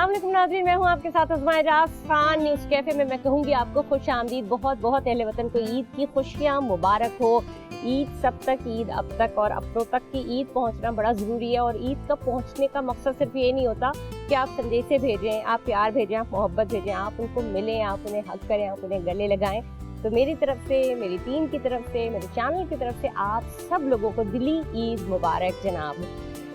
अस्सलाम वालेकुम नाज़रीन, मैं हूं आपके साथ उस्मा एजाज खान। न्यूज़ कैफ़े में मैं कहूंगी आपको खुश आमदीद। बहुत बहुत अहले वतन को ईद की खुशियां मुबारक हो। ईद सब तक, ईद अब तक और अपनों तक की ईद पहुंचना बड़ा ज़रूरी है। और ईद का पहुंचने का मकसद सिर्फ ये नहीं होता कि आप संदेशे भेजें, आप प्यार भेजें, आप मोहब्बत भेजें, आप उनको मिलें, आप उन्हें हक करें, आप उन्हें गले लगाएं। तो मेरी तरफ से, मेरी टीम की तरफ से, मेरे चैनल की तरफ से आप सब लोगों को दिली ईद मुबारक जनाब।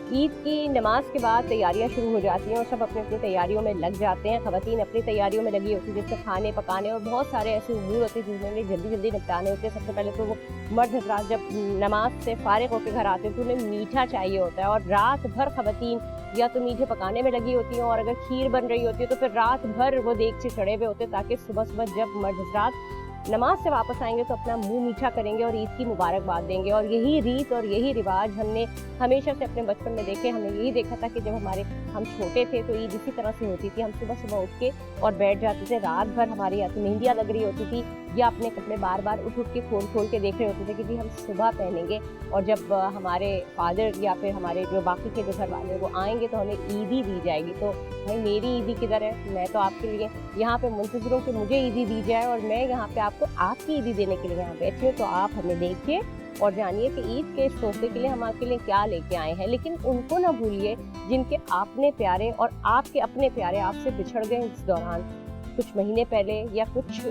ईद की नमाज के बाद तैयारियां शुरू हो जाती हैं और सब अपनी अपनी तैयारियों में लग जाते हैं। ख़वातीन अपनी तैयारियों में लगी होती है, जैसे खाने पकाने और बहुत सारे ऐसे उमूर होते हैं जिन्हें जल्दी जल्दी निपटाने होते हैं। सबसे पहले तो वो मर्द हज़रात जब नमाज से फारिग होकर घर आते हैं तो उन्हें मीठा चाहिए होता है, और रात भर ख़वातीन या तो मीठे पकाने में लगी होती हैं, और अगर खीर बन रही होती है तो फिर रात भर वो देख से चढ़े हुए होते हैं ताकि सुबह सुबह जब मर्द हज़रात नमाज से वापस आएंगे तो अपना मुंह मीठा करेंगे और ईद की मुबारकबाद देंगे। और यही रीत और यही रिवाज हमने हमेशा से अपने बचपन में देखे। हमने यही देखा था कि जब हम छोटे थे तो ईद इसी तरह से होती थी। हम सुबह सुबह उठ के और बैठ जाते थे, रात भर हमारी या तो मेहंदियाँ लग रही होती थी या अपने कपड़े बार बार उठ के खोल के देख रहे होते थे कि जी हम सुबह पहनेंगे। और जब हमारे फादर या फिर हमारे जो बाकी के जो घर वाले वो आएंगे तो हमें ईदी दी जाएगी। तो भाई मेरी ईदी किधर है? मैं तो आपके लिए यहाँ पे मुंतज़िर हूँ कि मुझे ईदी दी जाए, और मैं यहाँ पे आपको आपकी ईदी देने के लिए यहाँ बैठी हूँ। तो आप हमें देखिए और जानिए कि ईद के इस तोहफे के लिए हम आपके लिए क्या लेके आए हैं। लेकिन उनको ना भूलिए जिनके आपने प्यारे और आपके अपने प्यारे आपसे बिछड़ गए इस दौरान, कुछ महीने पहले या कुछ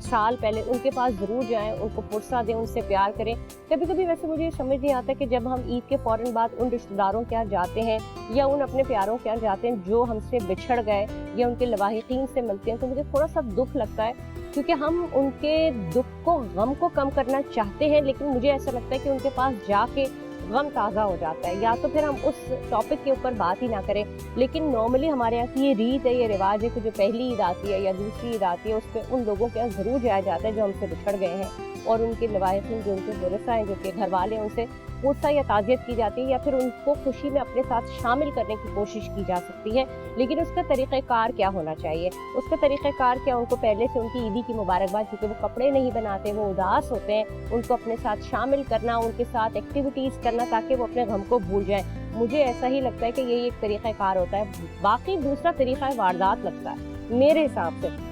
साल पहले, उनके पास ज़रूर जाएं, उनको पुरसा दें, उनसे प्यार करें। कभी कभी वैसे मुझे समझ नहीं आता कि जब हम ईद के फ़ौरन बाद उन रिश्तेदारों के यहाँ जाते हैं या उन अपने प्यारों के यहाँ जाते हैं जो हमसे बिछड़ गए या उनके लवाहिकीन से मिलते हैं, तो मुझे थोड़ा सा दुख लगता है, क्योंकि हम उनके दुख को, गम को कम करना चाहते हैं। लेकिन मुझे ऐसा लगता है कि उनके पास जाके गम ताज़ा हो जाता है। या तो फिर हम उस टॉपिक के ऊपर बात ही ना करें। लेकिन नॉर्मली हमारे यहाँ की ये रीत है, ये रिवाज है कि जो पहली ईद आती है या दूसरी ईद आती है उस पर उन लोगों के यहाँ ज़रूर जाया जाता है जो हमसे बिछड़ गए हैं, और उनके लवाहिकीन जो उनके वारिसा हैं, जो के घर वाले हैं, उनसे पुरसा या ताज़ियत की जाती है या फिर उनको खुशी में अपने साथ शामिल करने की कोशिश की जा सकती है। लेकिन उसका तरीक़ाकार क्या होना चाहिए? उसका तरीक़ाकार क्या? उनको पहले से उनकी ईदी की मुबारकबाद, क्योंकि वो कपड़े नहीं बनाते, वो उदास होते हैं, उनको अपने साथ शामिल करना, उनके साथ एक्टिविटीज़ करना ताकि वो अपने गम को भूल जाएं। मुझे ऐसा ही लगता है कि यही एक तरीक़ाकार होता है। बाकी दूसरा तरीक़ा वारदात लगता है मेरे हिसाब से।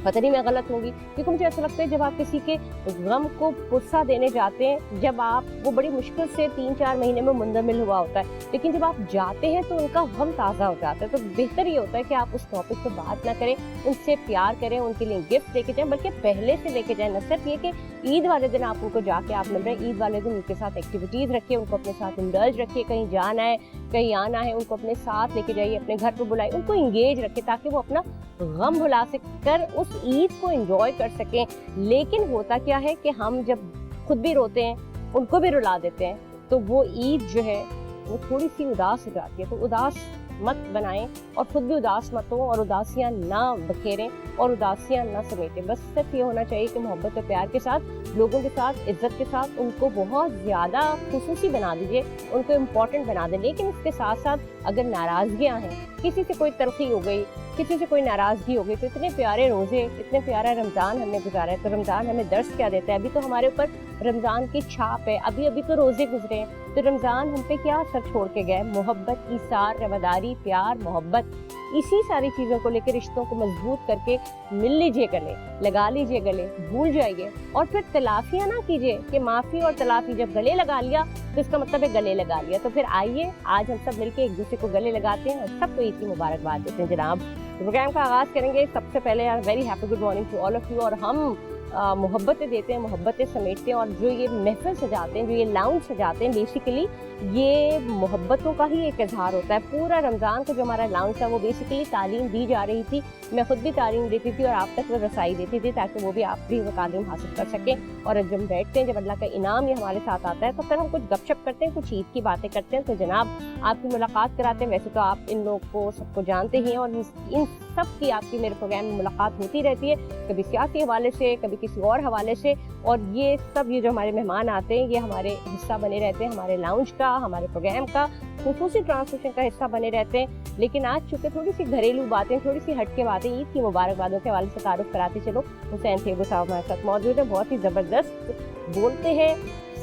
पता नहीं मैं गलत होंगी, क्योंकि मुझे ऐसा लगता है जब आप किसी के गम को पुरसा देने जाते हैं, जब आप वो बड़ी मुश्किल से 3-4 महीने में मुंदमिल हुआ होता है, लेकिन जब आप जाते हैं तो उनका गम ताज़ा हो जाता है। तो बेहतर ये होता है कि आप उस टॉपिक पर बात ना करें, उनसे प्यार करें, उनके लिए गिफ्ट लेके जाएं, बल्कि पहले से लेके जाएं। न सिर्फ ये कि ईद वाले दिन आप उनको जाके आप मिल रहे हैं, ईद वाले दिन उनके साथ एक्टिविटीज़ रखिए, उनको अपने साथ इंडल्ज रखिए, कहीं जाना है, कहीं आना है, उनको अपने साथ लेके जाइए, अपने घर पर बुलाइए, उनको इंगेज रखें ताकि वो अपना गम भुला कर उस ईद को एंजॉय कर सकें। लेकिन होता क्या है कि हम जब खुद भी रोते हैं, उनको भी रुला देते हैं, तो वो ईद जो है वो थोड़ी सी उदास हो जाती है। तो उदास मत बनाएं और खुद भी उदास मत हो, और उदासियां ना बखेरें और उदासियां ना समेटें। बस सिर्फ ये होना चाहिए कि मोहब्बत और प्यार के साथ, लोगों के साथ, इज्जत के साथ उनको बहुत ज़्यादा खुसूसी बना दीजिए, उनको इम्पोर्टेंट बना दें। लेकिन इसके साथ साथ अगर नाराज़गियाँ हैं, किसी से कोई तरक्की हो गई, किसी से कोई नाराज़गी हो गई, तो इतने प्यारे रोज़े, इतने प्यारा रमज़ान हमने गुजारा है, तो रमज़ान हमें दर्स क्या देता है? अभी तो हमारे ऊपर रमज़ान की छाप है, अभी अभी तो रोज़े गुजरे हैं, तो रमज़ान हम पे क्या असर छोड़ के गए? मोहब्बत, ईसार, रवादारी, प्यार, मोहब्बत, इसी सारी चीज़ों को लेकर रिश्तों को मजबूत करके मिल लीजिए गले, लगा लीजिए गले, भूल जाइए। और फिर तलाफियाँ ना कीजिए कि माफ़ी और तलाफी। जब गले लगा लिया तो इसका मतलब है गले लगा लिया। तो फिर आइए आज हम सब मिलके एक दूसरे को गले लगाते हैं और सबको ईद की मुबारकबाद देते हैं जनाब। प्रोग्राम का आगाज़ करेंगे सबसे पहले यार very happy good morning to all of you. और हम मोहब्बतें देते हैं, मोहब्बतें समेटते हैं, और जो ये महफिल सजाते हैं, जो ये लाउंज सजाते हैं, बेसिकली ये मोहब्बतों का ही एक इजहार होता है। पूरा रमज़ान का जो हमारा लाउंज था वो बेसिकली तालीम दी जा रही थी। मैं खुद भी तालीम देती थी और आप तक वो रसाई देती थी ताकि वो भी आप भी वो तालीम हासिल कर सकें। और जब हम बैठते हैं, जब अल्लाह का इनाम ये हमारे साथ आता है, तो फिर हम कुछ गपशप करते हैं, कुछ ईद की बातें करते हैं। तो जनाब आपकी मुलाकात कराते हैं। वैसे तो आप इन लोग को सबको जानते ही हैं और इन सब की आपकी मेरे प्रोग्राम में मुलाकात होती रहती है, कभी सियासी हवाले से, कभी किसी और हवाले से। और ये सब, ये जो हमारे मेहमान आते हैं, ये हमारे हिस्सा बने रहते हैं, हमारे लाउंज का, हमारे प्रोग्राम का, खुसूसी ट्रांसमिशन का हिस्सा बने रहते हैं। लेकिन आज चूँकि थोड़ी सी घरेलू बातें, थोड़ी सी हटके बातें, ईद की मुबारकबादों के हवाले से तारुफ कराते चलो। हुसैन थेबू साहब हमारे साथ मौजूद है, बहुत ही ज़बरदस्त बोलते हैं,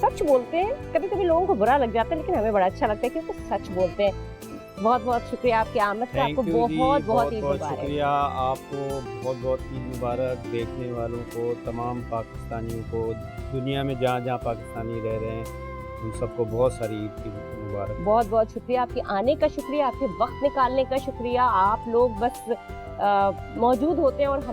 सच बोलते हैं। कभी कभी लोगों को बुरा लग जाता है, लेकिन हमें बड़ा अच्छा लगता है क्योंकि सच बोलते हैं। बहुत बहुत शुक्रिया आपकी आमद का, आपको बहुत बहुत ईद मुबारक। शुक्रिया आपको, बहुत बहुत ईद मुबारक देखने वालों को, तमाम पाकिस्तानियों को, दुनिया में जहाँ जहाँ पाकिस्तानी रह रहे हैं उन सबको बहुत सारी ईद की मुबारक। बहुत बहुत शुक्रिया आपके आने का, शुक्रिया आपके वक्त निकालने का, शुक्रिया। आप लोग बस मौजूद होते हैं और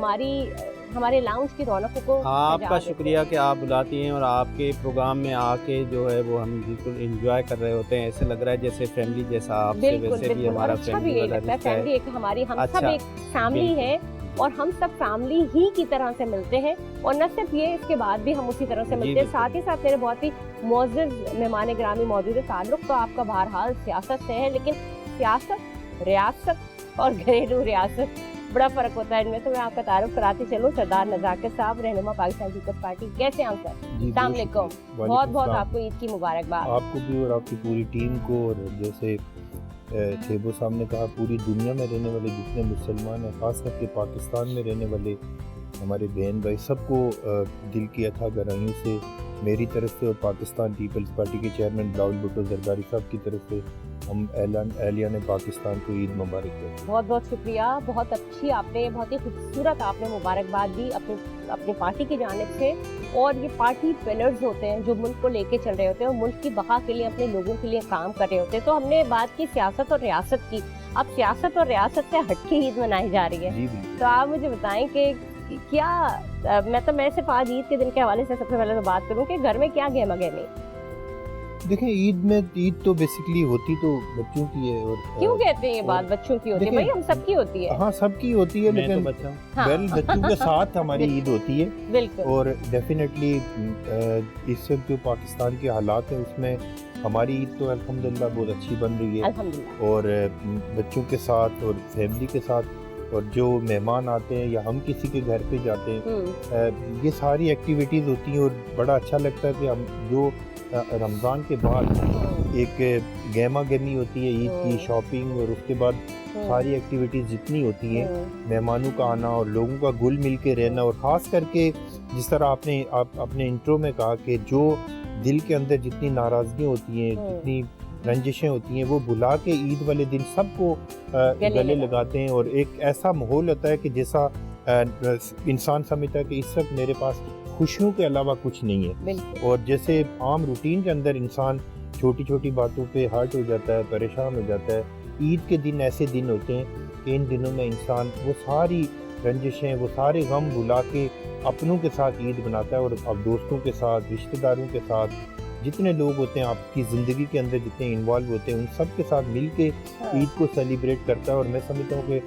हमारे लाउंज की रौनकों को आपका शुक्रिया कि आप बुलाती हैं और आपके प्रोग्राम में आके जो है वो हम बिल्कुल एंजॉय कर रहे होते हैं। ऐसे लग रहा है जैसे फैमिली जैसा आपसे, वैसे भी हमारा फैमिली वाला रिश्ता है। फैमिली एक हमारी, हम सब एक फैमिली है और हम सब फैमिली ही की तरह से मिलते हैं। और न सिर्फ ये, इसके बाद भी हम उसी तरह से मिलते हैं। साथ ही साथ मेरे बहुत ही मोअज़्ज़ज़ मेहमान ग्रामी मौजूद है। ताल्लुक़ तो आपका बहरहाल सियासत से है, लेकिन सियासत, रियासत और घरेलू रियासत बड़ा फ़र्क होता है इनमें। तो मैं आपका तारुफ कराती चलूँ। सरदार नज़ाकत साहब, रहनुमा पाकिस्तान पीपल्स पार्टी, कैसे हैं सर? अस्सलाम वालेकुम, बहुत बहुत आपको ईद की मुबारकबाद। आपको भी और आपकी पूरी टीम को, और जैसे शेबो साहब ने कहा, पूरी दुनिया में रहने वाले जितने मुसलमान हैं, ख़ास करके पाकिस्तान में रहने वाले हमारे बहन भाई, सबको दिल की अथाह गहराइयों से मेरी तरफ से और पाकिस्तान पीपल्स पार्टी के चेयरमैन बिलावल भुट्टो जरदारी साहब की तरफ से हम एहलियान पाकिस्तान को ईद मुबारक करते हैं। बहुत बहुत शुक्रिया, बहुत अच्छी आपने, बहुत ही खूबसूरत आपने मुबारकबाद दी अपनी पार्टी की जानिब से। और ये पार्टी पिलर्स होते हैं जो मुल्क को लेके चल रहे होते हैं और मुल्क की बका के लिए, अपने लोगों के लिए काम कर रहे होते हैं। तो हमने बात की सियासत और रियासत की, अब सियासत और रियासत से हट के ईद मनाई जा रही है। तो आप मुझे बताएं कि क्या, मैं सिर्फ आज ईद के दिन के हवाले से सबसे पहले तो बात करूं कि घर में क्या गहमा गहमी। देखिए, ईद तो बेसिकली होती तो बच्चों की है। और क्यों कहते हैं ये बात बच्चों की होती है? भाई हम सबकी होती है। हाँ, सबकी होती है, लेकिन बच्चा बच्चों के साथ हमारी ईद होती है। बिल्कुल। और डेफिनेटली इस वक्त जो पाकिस्तान के हालात है उसमें हमारी ईद तो अल्हम्दुलिल्लाह बहुत अच्छी बन रही है। अल्हम्दुलिल्लाह। और बच्चों के साथ और फैमिली के साथ, और जो मेहमान आते हैं या हम किसी के घर पे जाते हैं, ये सारी एक्टिविटीज़ होती हैं। और बड़ा अच्छा लगता है कि हम जो रमज़ान के बाद एक गहमा गहमी होती है ईद की, शॉपिंग, और उसके बाद सारी एक्टिविटीज़ जितनी होती हैं, मेहमानों का आना और लोगों का घुल मिल के रहना। और ख़ास करके जिस तरह आपने अपने इंट्रो में कहा कि जो दिल के अंदर जितनी नाराज़गी होती हैं, जितनी रंजिशें होती हैं, वो भुला के ईद वाले दिन सबको गले लगाते हैं। और एक ऐसा माहौल होता है कि जैसा इंसान समझता है कि इस वक्त मेरे पास खुशियों के अलावा कुछ नहीं है। और जैसे आम रूटीन के अंदर इंसान छोटी छोटी बातों पे हर्ट हो जाता है, परेशान हो जाता है, ईद के दिन ऐसे दिन होते हैं कि इन दिनों में इंसान वो सारी रंजिशें, वो सारे गम भुला के अपनों के साथ ईद बनाता है। और अब दोस्तों के साथ, रिश्तेदारों के साथ, जितने लोग होते हैं आपकी ज़िंदगी के अंदर, जितने इन्वॉल्व होते हैं, उन सब के साथ मिल के ईद को सेलिब्रेट करता है। और मैं समझता हूँ कि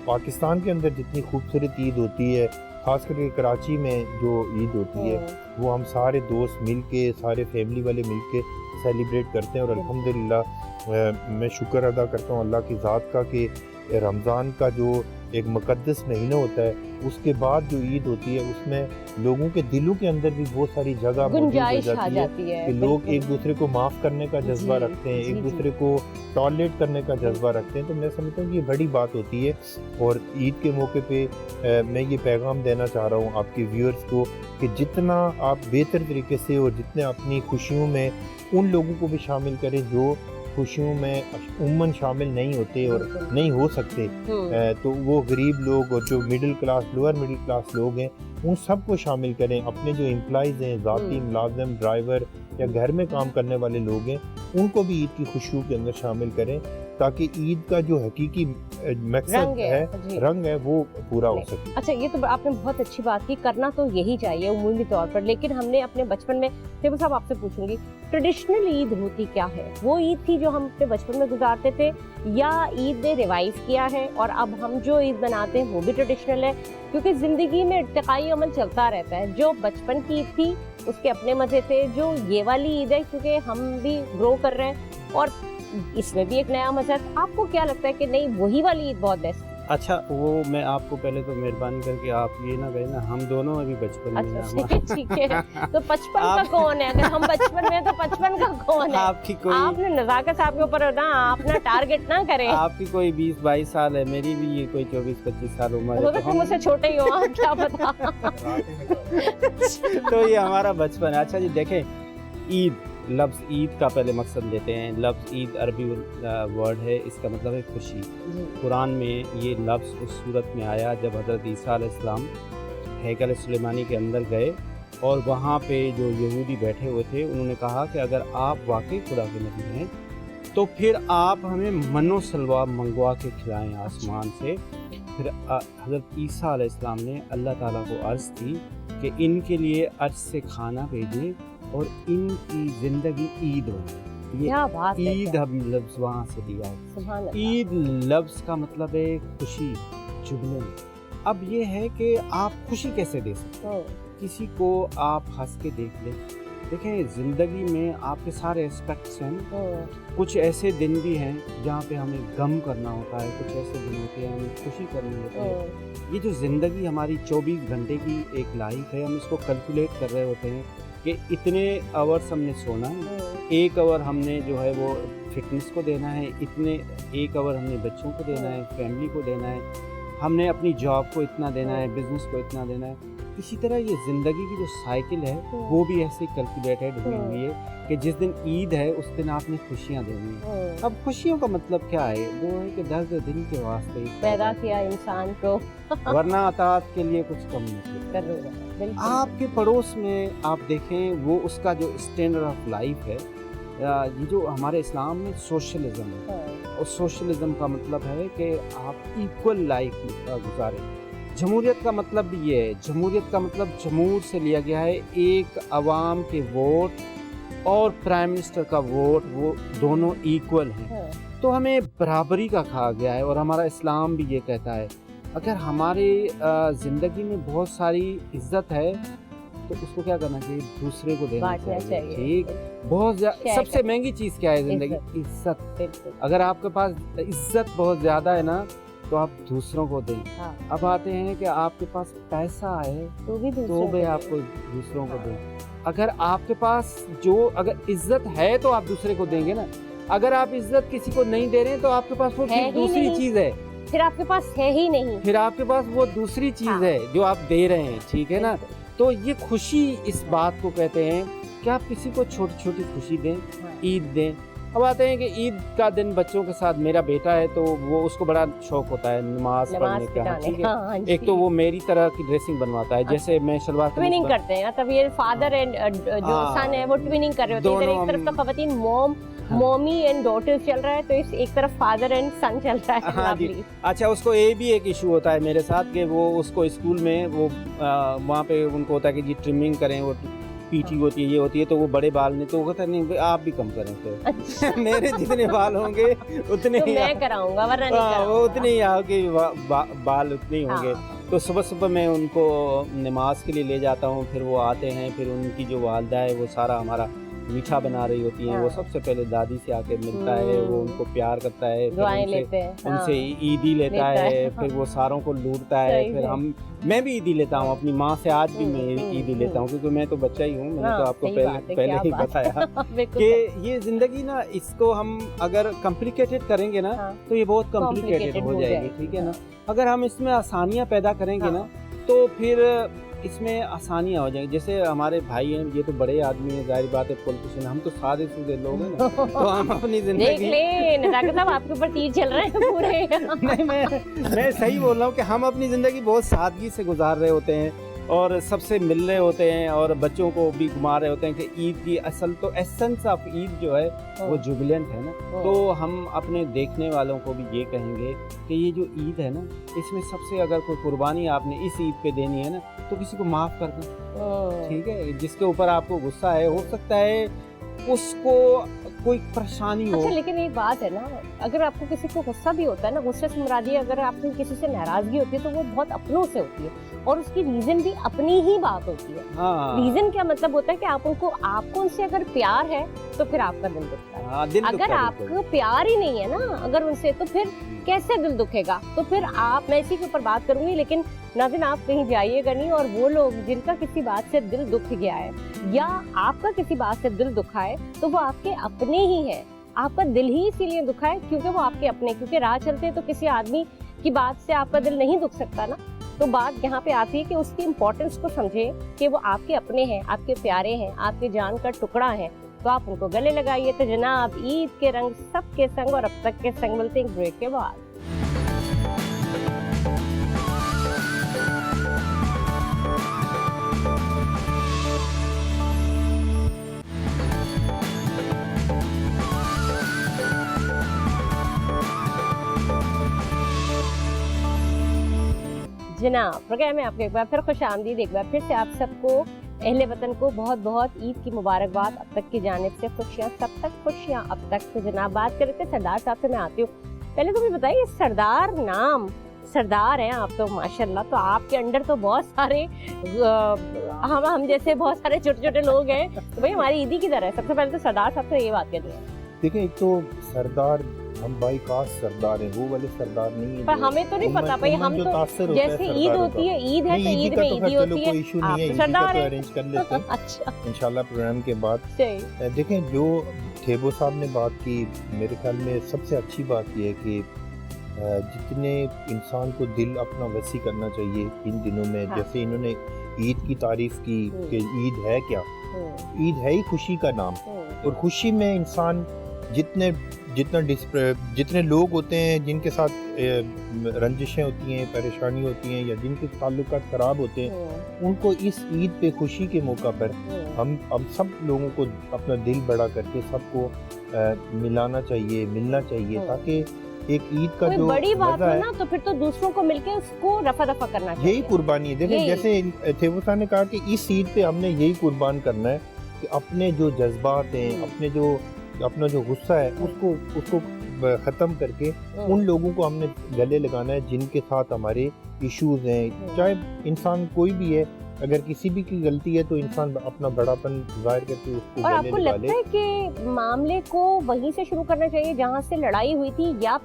पाकिस्तान के अंदर जितनी खूबसूरत ईद होती है, ख़ास करके कराची में जो ईद होती है, वो हम सारे दोस्त मिल के, सारे फैमिली वाले मिल के सेलिब्रेट करते हैं। और अल्हम्दुलिल्लाह मैं शुक्र अदा करता हूँ अल्लाह की ज़ात का कि रमज़ान का जो एक मुक़द्दस महीना होता है, उसके बाद जो ईद होती है, उसमें लोगों के दिलों के अंदर भी बहुत सारी जगह गुंजाइश आ जाती है कि लोग एक दूसरे को माफ़ करने का जज्बा रखते हैं, एक दूसरे को टॉलरेट करने का जज्बा रखते हैं। तो मैं समझता हूँ कि ये बड़ी बात होती है। और ईद के मौके पे मैं ये पैगाम देना चाह रहा हूँ आपके व्यूअर्स को कि जितना आप बेहतर तरीके से और जितने अपनी खुशियों में उन लोगों को भी शामिल करें जो खुशियों में उम्मन शामिल नहीं होते और नहीं हो सकते, तो वो गरीब लोग और जो middle class, lower middle class लोग हैं, उन सबको शामिल करें। अपने जो एम्प्लॉइज़ हैं, ज़ाती मुलाज़िम, ड्राइवर या घर में काम करने वाले लोग हैं, उनको भी ईद की खुशियों के अंदर शामिल करें, ताकि ईद का जो हकीकी मकसद है, रंग है, वो पूरा हो सके। अच्छा, ये तो आपने बहुत अच्छी बात की, करना तो यही चाहिए उमूमी तौर पर। लेकिन हमने अपने बचपन में, शेबो साहब आपसे पूछूंगी, ट्रेडिशनल ईद होती क्या है? वो ईद थी जो हम अपने बचपन में गुजारते थे, या ईद ने रिवाइव किया है और अब हम जो ईद बनाते हैं वो भी ट्रेडिशनल है? क्योंकि ज़िंदगी में इर्तिकाई अमल चलता रहता है। जो बचपन की ईद थी उसके अपने मज़े थे, जो ये वाली ईद है क्योंकि हम भी ग्रो कर रहे हैं और इसमें भी एक नया मज़ा है। आपको क्या लगता है कि नहीं वही वाली ईद बहुत बेस्ट? अच्छा, वो मैं आपको पहले तो मेहरबानी करके आप ये ना कहें ना, हम दोनों अभी बचपन में हैं। अच्छा, ठीक है। तो 55 का कौन है? अगर हम बचपन में तो 55 का कौन है? आपकी कोई, आपने नज़ाकत साहब के ऊपर ना अपना टारगेट ना करें। आपकी कोई 20-22 साल है, मेरी भी ये कोई 24-25 साल उम्र है। तो मुझसे छोटे ही हो, क्या पता। तो ये हमारा बचपन है। अच्छा जी, देखें, ईद लफ्ज़ ईद का पहले मकसद लेते हैं। लफ्ज़ ईद अरबी वर्ड है, इसका मतलब है खुशी। जी। कुरान में ये लफ्ज़ उस सूरत में आया जब हज़रत ईसा अलैहिस्सलाम हैकल सुलेमानी के अंदर गए और वहाँ पे जो यहूदी बैठे हुए थे उन्होंने कहा कि अगर आप वाकई खुदा के नबी हैं तो फिर आप हमें मन्नो सलवा मंगवा के खिलाएं आसमान से। फिर हज़रत ईसा अलैहिस्सलाम ने अल्लाह ताला को अर्ज़ की कि इनके लिए अर्ज़ से खाना भेजें और इनकी ज़िंदगी ईद बने। क्या बात है, ईद क्या? हम लफ्ज़ वहाँ से लिया है। सुभान अल्लाह। ईद लफ्ज़ का मतलब है खुशी, जुबलन। अब ये है कि आप खुशी कैसे दे सकते हैं? किसी को आप हंस के देख लें। देखें, ज़िंदगी में आपके सारे एस्पेक्ट्स हैं। कुछ ऐसे दिन भी हैं जहाँ पे हमें गम करना होता है, कुछ ऐसे दिन होते हैं हमें खुशी करनी होती है। ये जो ज़िंदगी हमारी 24 घंटे की एक लाइफ है, हम इसको कैलकुलेट कर रहे होते हैं कि इतने आवर्स हमने सोना है, 1 आवर हमने जो है वो फिटनेस को देना है, इतने 1 आवर हमने बच्चों को देना है, फैमिली को देना है, हमने अपनी जॉब को इतना देना है, बिजनेस को इतना देना है। इसी तरह ये ज़िंदगी की जो साइकिल है वो भी ऐसे कैलकुलेटेड हुई हुई है कि जिस दिन ईद है उस दिन आपने खुशियाँ देनी है। अब खुशियों का मतलब क्या है? वो है कि 10 दिन के वास्ते पैदा किया इंसान को, वरना अतात के लिए कुछ कम नहीं। आपके पड़ोस में आप देखें, वो उसका जो स्टैंडर्ड ऑफ लाइफ है, ये जो हमारे इस्लाम में सोशलिज्म है, और सोशलिज्म का मतलब है कि आप इक्वल लाइफ गुजारें। जमहूरियत का मतलब भी ये है। जमहूरियत का मतलब जमहूर से लिया गया है, एक अवाम के वोट और प्राइम मिनिस्टर का वोट, वो दोनों इक्वल हैं। तो हमें बराबरी का कहा गया है और हमारा इस्लाम भी ये कहता है। अगर हमारे ज़िंदगी में बहुत सारी इज्जत है तो उसको क्या करना चाहिए? दूसरे को देना चाहिए। ठीक, बहुत सबसे महंगी चीज़ क्या है ज़िंदगी? इज्जत। अगर आपके पास इज्जत बहुत ज़्यादा है ना तो आप दूसरों को दें। हाँ। अब आते हैं कि आपके पास पैसा है तो भी आपको दूसरों को दें। अगर आपके पास अगर इज्जत है तो आप दूसरे को देंगे ना। अगर आप इज्जत किसी को नहीं दे रहे हैं तो आपके पास वो दूसरी चीज़ है, फिर आपके पास है ही नहीं, फिर आपके पास वो दूसरी चीज़ है जो आप दे रहे हैं। ठीक है ना? तो ये खुशी इस बात को कहते हैं कि आप किसी को छोटी छोटी खुशी दें, ईद दें। अब आते हैं कि ईद का दिन बच्चों के साथ, मेरा बेटा है तो वो उसको बड़ा शौक होता है नमाज पढ़ने का। ठीक है, हाँ, एक तो वो मेरी तरह की ड्रेसिंग बनवाता है, जैसे मैं शलवार ट्विनिंग करते हैं। तब ये फादर एंड जो सन है वो ट्विनिंग कर रहे होते हैं। एक तरफ तो खवातीन मॉमी एंड डॉटर चल रहा है, तो इस एक तरफ फादर एंड सन चल रहा है। हाँ जी। अच्छा, उसको ये भी एक इशू होता है मेरे साथ कि वो उसको स्कूल में वो वहाँ पे उनको होता है कि जी ट्रिमिंग करें, वो पीटी होती है, ये होती है, तो वो बड़े बाल नहीं, तो वो कहता नहीं आप भी कम करें फिर। अच्छा। मेरे जितने बाल होंगे उतने तो ही मैं कराऊंगा, वरना नहीं कराऊंगा। वो उतने ही आपके बाल उतने ही होंगे। तो सुबह सुबह मैं उनको नमाज के लिए ले जाता हूँ, फिर वो आते हैं, फिर उनकी जो वालदा है वो सारा हमारा मीठा बना रही होती हैं। वो सबसे पहले दादी से आके मिलता है, वो उनको प्यार करता है, दुआएं लेते हैं, उनसे ईदी लेता है, फिर वो सारों को लूटता है। फिर मैं भी ईदी लेता हूँ अपनी माँ से, आज भी मैं ईदी लेता हूँ क्योंकि मैं तो बच्चा ही हूँ। मैंने तो आपको पहले ही बताया कि ये जिंदगी ना, इसको हम अगर कॉम्प्लिकेटेड करेंगे ना तो ये बहुत कॉम्प्लिकेटेड हो जाएगी। ठीक है ना? अगर हम इसमें आसानियाँ पैदा करेंगे ना तो फिर इसमें आसानियाँ हो जाएंगी। जैसे हमारे भाई हैं, ये तो बड़े आदमी हैं, जाहिर बात है पॉलिटिशियन, हम तो सादे सीधे लोग हैं ना। तो हम अपनी जिंदगी साहब आपके ऊपर तीर चल रहे हैं पूरे। नहीं, मैं सही बोल रहा हूँ कि हम अपनी जिंदगी बहुत सादगी से गुजार रहे होते हैं और सबसे मिल रहे होते हैं और बच्चों को भी घुमा रहे होते हैं कि ईद की असल तो एसेंस ऑफ ईद जो है वो जुबिलेंट है ना। तो हम अपने देखने वालों को भी ये कहेंगे कि ये जो ईद है ना, इसमें सबसे अगर कोई कुर्बानी आपने इस ईद पे देनी है ना तो किसी को माफ़ कर दें। ठीक है, जिसके ऊपर आपको गुस्सा है, हो सकता है उसको कोई परेशानी हो। अच्छा, लेकिन एक बात है ना, अगर आपको किसी को गुस्सा भी होता है ना, गुस्से से मुरादी अगर आपको किसी से नाराजगी होती है तो वो बहुत अपनों से होती है और उसकी रीजन भी अपनी ही बात होती है। रीजन क्या मतलब होता है कि आपको उनसे अगर प्यार है तो फिर आपका दिल दुखता है। अगर आपको प्यार ही नहीं है ना अगर उनसे, तो फिर कैसे दिल दुखेगा? तो फिर मैं इसी के ऊपर बात करूंगी, लेकिन नाज़रीन आप कहीं जाइएगा नहीं। और वो लोग जिनका किसी बात से दिल दुख गया है या आपका किसी बात से दिल दुखा है तो वो आपके अपने ही है। आपका दिल ही इसीलिए दुखा है क्योंकि वो आपके अपने, क्योंकि राह चलते तो किसी आदमी की बात से आपका दिल नहीं दुख सकता ना। तो बात यहाँ पे आती है कि उसकी इम्पोर्टेंस को समझें कि वो आपके अपने हैं, आपके प्यारे हैं, आपके जान का टुकड़ा है। तो आप उनको गले लगाइए। तो जनाब, ईद के रंग सबके संग और अब तक के संग मिलते हैं ब्रेक के बाद। जनाब, प्रोग्राम में आपको एक बार फिर खुश आमदीद। एक बार फिर से आप सबको, अहले वतन को बहुत बहुत ईद की मुबारकबाद। अब तक की जानिब से खुशियाँ, सब तक खुशियाँ अब तक। तो जनाब, बात करते सरदार साहब से मैं आती हूँ। पहले तो मुझे बताइए, सरदार नाम, सरदार हैं आप तो माशाल्लाह, तो आपके अंडर तो बहुत सारे हम जैसे बहुत सारे छोटे छोटे लोग हैं, तो भाई हमारी ईदी की तरह है। सबसे पहले तो सरदार साहब से ये बात कर रही है। देखिए, एक तो सरदार हम बाई कास्ट सरदार हैं, वो वाले सरदार नहीं है। पर हमें तो नहीं पता भाई, हम तो जैसे ईद होती है, ईद है तो ईद में ईदी होती है, कोई इशू नहीं है, सरदार तो अरेंज कर लेते हैं अच्छा, इंशाल्लाह प्रोग्राम के बाद। देखें, जो थेबो साहब ने बात की, मेरे ख्याल में सबसे अच्छी बात यह है कि जितने इंसान को दिल अपना वसी करना चाहिए इन दिनों में। हाँ। जैसे इन्होंने ईद की तारीफ की कि ईद है क्या, ईद है ही खुशी का नाम, और खुशी में इंसान जितने लोग होते हैं जिनके साथ रंजिशें होती हैं, परेशानी होती हैं, या जिनके ताल्लुकात ख़राब होते हैं, उनको इस ईद पे खुशी के मौका पर हम सब लोगों को अपना दिल बड़ा करके सबको मिलाना चाहिए, मिलना चाहिए, ताकि एक ईद का जो बड़ी बात है ना, तो फिर तो दूसरों को मिलके उसको रफा दफा करना चाहिए। यही कुर्बानी है। देखिए, जैसे थेबो साहब ने कहा कि इस ईद पे हमने यही कुर्बान करना है कि अपने जो जज्बात हैं, अपना जो गुस्सा है, उसको ख़त्म करके उन लोगों को हमने गले लगाना है जिनके साथ हमारे इश्यूज हैं। चाहे इंसान कोई भी है, अगर किसी भी की गलती है तो इंसान अपना बड़ापन जाहिर करके उसको और आपको लगता है कि मामले को वहीं से शुरू करना चाहिए जहाँ से लड़ाई हुई थी, या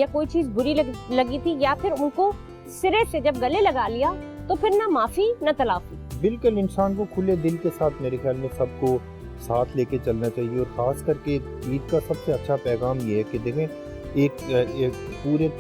कोई चीज बुरी लगी थी, या फिर उनको सिरे से जब गले लगा लिया तो फिर ना माफी ना तलाफी? बिल्कुल, इंसान को खुले दिल के साथ मेरे ख्याल में सबको साथ लेके चलना चाहिए। और ख़ास करके ईद का सबसे अच्छा पैगाम ये है कि देखें, एक पूरे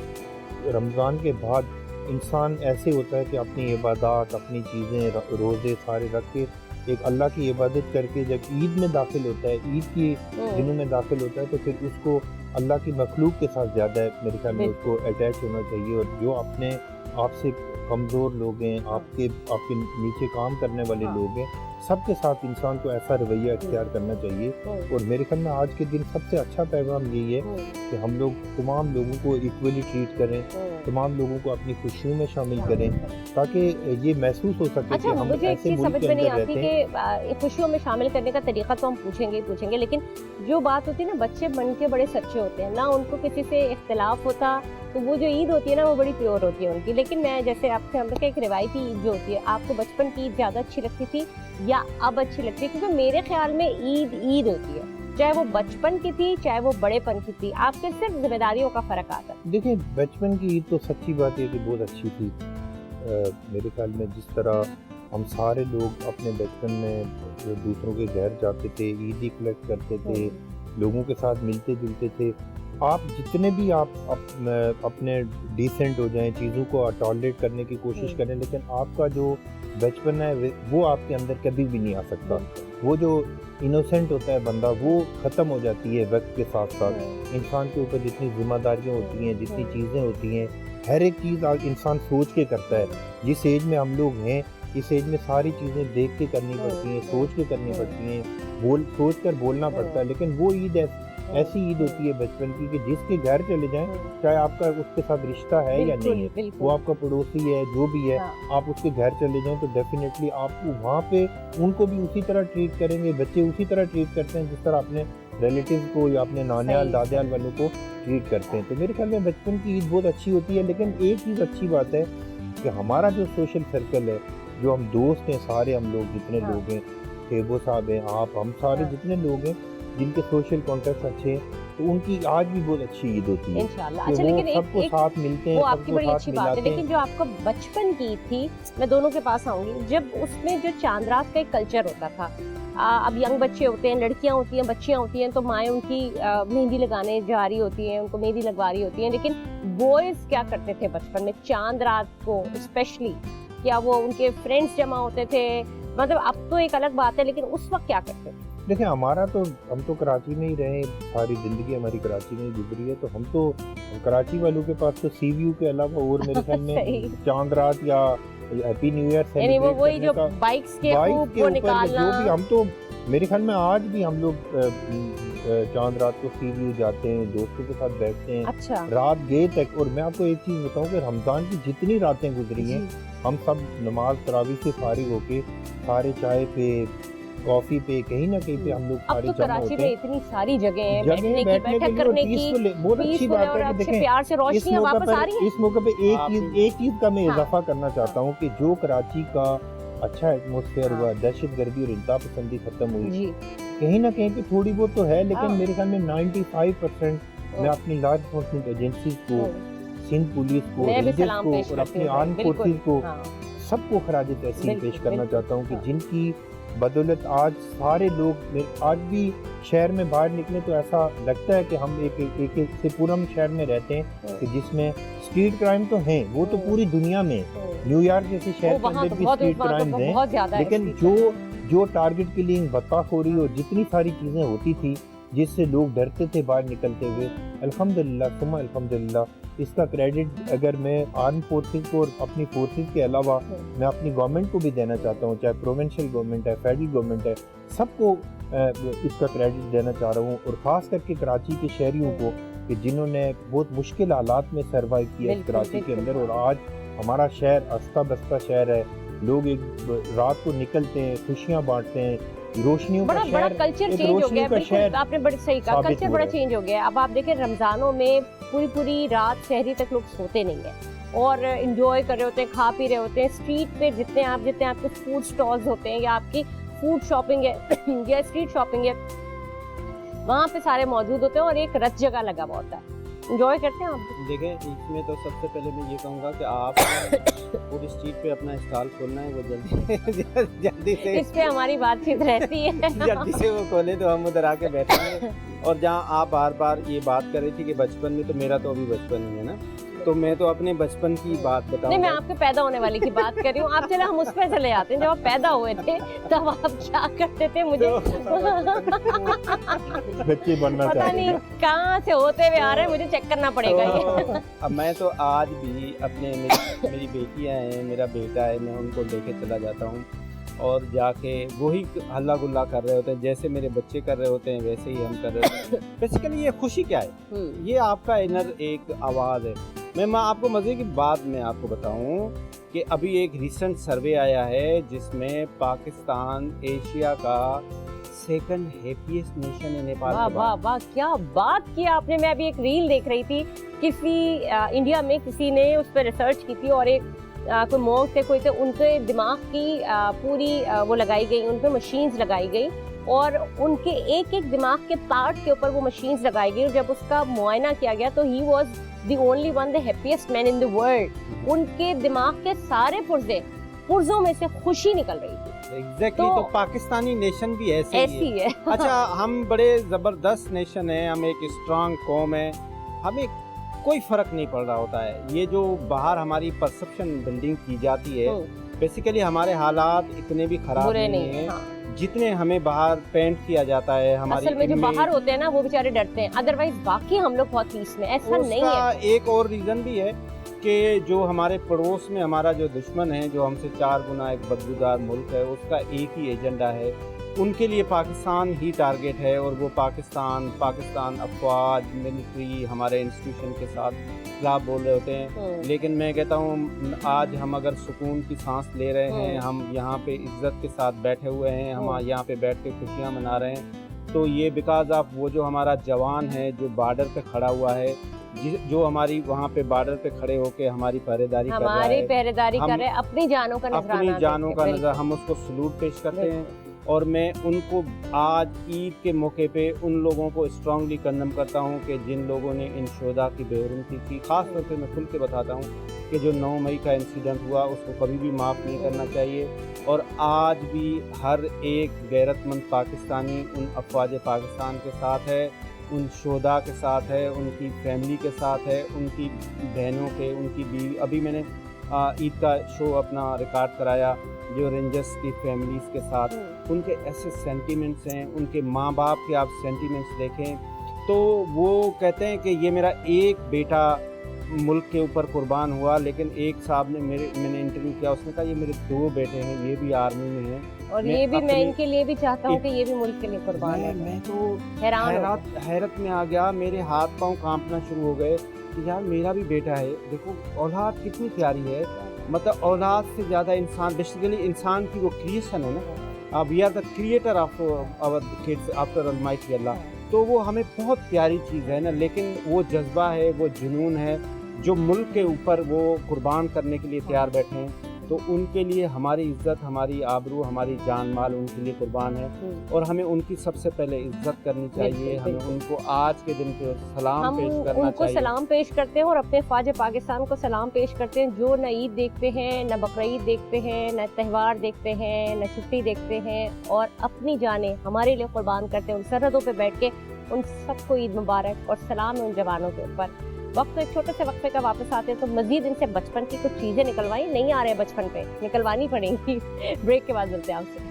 रमज़ान के बाद इंसान ऐसे होता है कि अपनी इबादत, अपनी चीज़ें, रोज़े सारे रख के एक अल्लाह की इबादत करके जब ईद में दाखिल होता है, ईद की दिनों में दाखिल होता है, तो फिर उसको अल्लाह की मखलूक के साथ ज़्यादा मेरे ख्याल में उसको अटैच होना चाहिए। और जो अपने आपसे कमज़ोर लोग हैं, आपके नीचे काम करने वाले लोग हैं, सबके साथ इंसान को ऐसा रवैया इख्तियार करना चाहिए। और मेरे ख्याल में आज के दिन सबसे अच्छा पैगाम यही है कि हम लोग तमाम लोगों को इक्वली ट्रीट करें, तमाम लोगों को अपनी खुशियों में शामिल करें, ताकि ये महसूस हो सके। अच्छा, कि हम मुझे एक चीज़ समझ में नहीं आती कि खुशियों में शामिल करने का तरीका तो हम पूछेंगे, लेकिन जो बात होती है ना, बच्चे बन के बड़े सच्चे होते हैं ना, उनको किसी से इख्तिलाफ होता, तो वो जो ईद होती है ना, वो बड़ी प्योर होती है उनकी। लेकिन मैं जैसे आपसे हम लोग एक रिवायती ईद जो होती है, आपको बचपन की ईद ज़्यादा अच्छी लगती थी या अब अच्छी लगती है? क्योंकि मेरे ख्याल में ईद होती है, चाहे वो बचपन की थी चाहे वो बड़ेपन की थी, आपके सिर्फ जिम्मेदारियों का फर्क आता है। देखिए, बचपन की ईद तो सच्ची बात है कि बहुत अच्छी थी। मेरे ख्याल में जिस तरह हम सारे लोग अपने बचपन में दूसरों के घर जाते थे, ईदी कलेक्ट करते थे, लोगों के साथ मिलते जुलते थे। आप जितने भी आप अपने डिसेंट हो जाएं, चीज़ों को टॉलरेट करने की कोशिश करें, लेकिन आपका जो बचपन है वो आपके अंदर कभी भी नहीं आ सकता। वो जो इनोसेंट होता है बंदा, वो ख़त्म हो जाती है वक्त के साथ साथ। इंसान के ऊपर जितनी जिम्मेदारियाँ होती हैं, जितनी चीज़ें होती हैं, हर एक चीज़ इंसान सोच के करता है। जिस एज में हम लोग हैं, इस एज में सारी चीज़ें देख के करनी पड़ती हैं, सोच के करनी पड़ती हैं, सोच कर बोलना पड़ता है। लेकिन वो ईद ऐसी ईद होती है बचपन की कि जिसके घर चले जाएं, चाहे आपका उसके साथ रिश्ता है या नहीं है, वो आपका पड़ोसी है, जो भी है, आप उसके घर चले जाएं तो डेफिनेटली आपको वहाँ पे उनको भी उसी तरह ट्रीट करेंगे। बच्चे उसी तरह ट्रीट करते हैं जिस तरह अपने रिलेटिव को या अपने नानियाल दादियाल वालों को ट्रीट करते हैं। तो मेरे ख्याल में बचपन की ईद बहुत अच्छी होती है। लेकिन एक चीज़ अच्छी बात है कि हमारा जो सोशल सर्कल है, जो हम दोस्त हैं, सारे हम लोग जितने लोग हैं, थेबो साहब हैं, हम सारे जितने लोग हैं जिनके सोशल कॉन्टेक्ट अच्छे हैं, तो उनकी आज भी बहुत अच्छी ईद होती है इंशाल्लाह। अच्छा, लेकिन सबको साथ मिलते हैं, वो आपकी बड़ी अच्छी बात है। लेकिन जो आपका बचपन की ईद थी, मैं दोनों के पास आऊंगी, जब उसमें जो चांद रात का एक कल्चर होता था, अब यंग बच्चे होते हैं, लड़कियां होती हैं, बच्चियां होती हैं, तो माएँ उनकी मेहंदी लगाने जा रही होती हैं, उनको मेहंदी लगवा रही होती हैं। लेकिन बॉयज़ क्या करते थे बचपन में चांद रात को स्पेशली? क्या वो उनके फ्रेंड्स जमा होते थे? मतलब अब तो एक अलग बात है, लेकिन उस वक्त क्या करते थे? देखिए हमारा तो, हम तो कराची में ही रहे, सारी ज़िंदगी हमारी कराची में ही गुजरी है, तो हम कराची वालों के पास तो सी व्यू के अलावा और मेरे ख्याल में चांद रात या हैप्पी न्यू ईयर यानी वो वही जो का बाइक्स के बाइक खूब के वो ऊपर निकालना। जो भी, हम तो मेरे ख्याल में आज भी हम लोग चांद रात को सी व्यू जाते हैं, दोस्तों के साथ बैठते हैं, अच्छा रात गए तक। और मैं आपको एक चीज़ बताऊं कि रमज़ान की जितनी रातें गुजरी हैं, हम सब नमाज तरावी से फारिग होके सारे चाय पे, कॉफी पे, कहीं ना कहीं पे हम लोग अब सारे तो जमा कराची होते में हैं। इतनी सारी जगह है जगह बैठने की, बैठने बैठक के लिए करने और की, peaceful है। बहुत अच्छी peaceful है बात और है कि अच्छे देखें प्यार से इस रोशनियां मौके वापस आ रही पर, हैं। इस मौके पे एक चीज का मैं हाँ। इजाफा करना चाहता हूँ कि जो कराची का अच्छा एटमोसफेयर हाँ। हुआ, दहशतगर्दी और इंतहा पसंदी खत्म हुई, जी कहीं ना कहीं पे थोड़ी बहुत तो है, लेकिन हाँ। मेरे ख्याल में 95% मैं अपनी लॉ इन्फोर्समेंट एजेंसीज को, सिंध पुलिस को, मैं भी रेंजर्स सलाम को पेश और करती अपनी हूँ, आर्म बिल्कुल। फोर्सेज को, हाँ। सबको खराज तहसीन बिल्कुल, पेश करना बिल्कुल। चाहता हूँ कि हाँ। जिनकी बदौलत आज सारे लोग, आज भी शहर में बाहर निकले तो ऐसा लगता है कि हम एक से पूरम शहर में रहते हैं कि जिसमें स्ट्रीट क्राइम तो हैं, वो तो पूरी दुनिया में, न्यूयॉर्क जैसे शहर के अंदर भी स्ट्रीट क्राइम हैं, बहुत ज्यादा है लेकिन जो टारगेट किलिंग, बत्ताखोरी और जितनी सारी चीज़ें होती थी जिससे लोग डरते थे बाहर निकलते हुए, अल्हम्दुलिल्लाह सुम्मा अल्हम्दुलिल्लाह, इसका क्रेडिट अगर मैं आर्म फोर्सेस को और अपनी फोर्सेस के अलावा मैं अपनी गवर्नमेंट को भी देना चाहता हूँ, चाहे प्रोविंशियल गवर्नमेंट है, फेडरल गवर्नमेंट है, सबको इसका क्रेडिट देना चाह रहा हूँ। और ख़ास करके कराची के शहरियों को कि जिन्होंने बहुत मुश्किल हालात में सर्वाइव किया इस कराची के अंदर, और आज हमारा शहर अस्ता बस्ता शहर है, लोग एक रात को निकलते हैं, खुशियाँ बांटते हैं, रोशनियों का बड़ा शहर, कल्चर एक चेंज हो रोशनियों गया। का बिल्कुल शहर आपने बड़ी सही कहा, साबित कल्चर हो बड़ा रहा है। चेंज हो गया। अब आप देखें रमजानों में पूरी रात शहरी तक लोग सोते नहीं है और इंजॉय कर रहे होते हैं, खा पी रहे होते हैं। स्ट्रीट पे जितने आपके फूड स्टॉल्स होते हैं या आपकी फूड शॉपिंग है या स्ट्रीट शॉपिंग है, वहाँ पे सारे मौजूद होते हैं और एक रच जगह लगा हुआ होता है। इंजॉय करते हैं आप? देखें, इसमें तो सबसे पहले मैं ये कहूँगा कि आप पूरी स्ट्रीट पे अपना स्टॉल खोलना है, वो जल्दी से इस पे हमारी बातचीत रहती है। जल्दी से वो खोले तो हम उधर आके बैठेंगे। और जहाँ आप बार बार ये बात कर रही थी कि बचपन में, तो मेरा तो अभी बचपन ही है ना, तो मैं तो अपने बचपन की बात नहीं, मैं बताऊंगा। आपके पैदा होने वाली की बात कर रही हूँ। आप चले हम उस पे चले जाते हैं, जब आप पैदा हुए थे तब आप क्या करते थे? मुझे बच्चे बनना पता चाहते नहीं हैं। कहाँ से होते हुए आ रहे हैं, मुझे चेक करना पड़ेगा ये। तो अब मैं तो आज भी अपने, मेरी बेटियां हैं, मेरा बेटा है, मैं उनको लेके चला जाता हूँ और जाके वही हल्ला गुल्ला कर रहे होते हैं, जैसे मेरे बच्चे कर रहे होते हैं वैसे ही हम कर रहे होते हैं। बेसिकली ये खुशी क्या है? ये आपका इनर एक आवाज़ है। मैं आपको मज़े की बात मैं आपको बताऊं कि अभी एक रिसेंट सर्वे आया है जिसमें पाकिस्तान एशिया का सेकंड हैप्पीएस्ट नेशन है नेपाल वाह के वाह बाद। वाह, क्या बात की आपने। मैं अभी एक रील देख रही थी, किसी इंडिया में किसी ने उस पर रिसर्च की थी और एक कोई मॉन्क थे, कोई थे, उनके दिमाग की पूरी वो लगाई गई, उन पे मशीन्स लगाई गई और उनके एक एक दिमाग के पार्ट के ऊपर वो मशीन्स लगाई गई और जब उसका मुआयना किया गया तो he was the only one, the happiest man in the world. उनके दिमाग के सारे पुर्जों में से खुशी निकल रही थी। एग्जैक्टली, तो पाकिस्तानी नेशन भी ऐसे ऐसी है। अच्छा, हम बड़े जबरदस्त नेशन है, हम एक स्ट्रांग कौम है, हमें कोई फर्क नहीं पड़ रहा होता है। ये जो बाहर हमारी परसेप्शन बिल्डिंग की जाती है, बेसिकली हमारे हालात इतने भी खराब नहीं है। हाँ। जितने हमें बाहर पेंट किया जाता है, हमारी असल में जो बाहर होते हैं ना वो बेचारे डरते हैं, अदरवाइज बाकी हम लोग बहुत पीस में। ऐसा नहीं है। एक और रीजन भी है कि जो हमारे पड़ोस में हमारा जो दुश्मन है, जो हमसे 4 गुना एक बदबूदार मुल्क है, उसका एक ही एजेंडा है। उनके लिए पाकिस्तान ही टारगेट है और वो पाकिस्तान अफवाज, मिलिट्री, हमारे इंस्टीट्यूशन के साथ खिलाफ बोल रहे होते हैं। लेकिन मैं कहता हूँ आज हम अगर सुकून की सांस ले रहे हैं, हम यहाँ पे इज्जत के साथ बैठे हुए हैं, हम यहाँ पे बैठ के खुशियाँ मना रहे हैं, तो ये बिकॉज ऑफ वो जो हमारा जवान है जो बॉर्डर पे खड़ा हुआ है, जो हमारी वहाँ पे बॉर्डर पे खड़े होके हमारी पहरेदारी कर रहा है, पहरेदारी कर रहे हैं, अपनी जानों का नजराना, अपनी जानों का नजर, हम उसको सलूट पेश करते हैं। और मैं उनको आज ईद के मौके पे उन लोगों को स्ट्रांगली कंडम करता हूँ कि जिन लोगों ने इन शोधा की बेहरमती की। ख़ास तौर पे मैं खुल के बताता हूँ कि जो 9 मई का इंसिडेंट हुआ उसको कभी भी माफ़ नहीं करना चाहिए। और आज भी हर एक गैरतमंद पाकिस्तानी उन अफवाज पाकिस्तान के साथ है, उन शोधा के साथ है, उनकी फैमिली के साथ है, उनकी बहनों के, उनकी बीवी। अभी मैंने ईद का शो अपना रिकॉर्ड कराया, जो रेंजर्स की फैमिलीज़ के साथ उनके ऐसे सेंटिमेंट्स हैं, उनके माँ बाप के आप सेंटिमेंट्स देखें तो वो कहते हैं कि ये मेरा एक बेटा मुल्क के ऊपर कुर्बान हुआ, लेकिन एक साहब ने मैंने इंटरव्यू किया, उसने कहा ये मेरे 2 बेटे हैं, ये भी आर्मी में हैं और ये भी मैं इनके लिए भी चाहता हूँ कि ये भी मुल्क के लिए कुर्बान है। मैं तो हैरत में आ गया, मेरे हाथ पांव कांपना शुरू हो गए कि यार मेरा भी बेटा है। देखो औलाद कितनी प्यारी है, मतलब औलाद से ज़्यादा इंसान, बेसिकली इंसान की वो क्रिएशन है ना, we are the creator of our kids after almighty Allah, तो वो हमें बहुत प्यारी चीज़ है ना, लेकिन वो जज्बा है, वो जुनून है जो मुल्क के ऊपर वो कुर्बान करने के लिए तैयार बैठे हैं, तो उनके लिए हमारी इज़्ज़त, हमारी आबरू, हमारी जान माल उनके लिए कुर्बान है और हमें उनकी सबसे पहले इज़्ज़त करनी चाहिए। हमें उनको आज के दिन पे सलाम पेश करना उनको चाहिए। सलाम पेश करते हैं और अपने ख्वाजा पाकिस्तान को सलाम पेश करते हैं, जो न ईद देखते हैं, न बकरीद देखते हैं, न त्यौहार देखते हैं, न छुट्टी देखते हैं और अपनी जानें हमारे लिए कुर्बान करते हैं। उन सरहदों पे बैठ के उन सबको ईद मुबारक और सलाम है उन जवानों के ऊपर। वक्त तो एक छोटे से वक्फे का वापस आते हैं तो मजीद इनसे बचपन की कुछ चीज़ें निकलवाई नहीं आ रहे हैं, बचपन पे निकलवानी पड़ेंगी। ब्रेक के बाद मिलते हैं आपसे।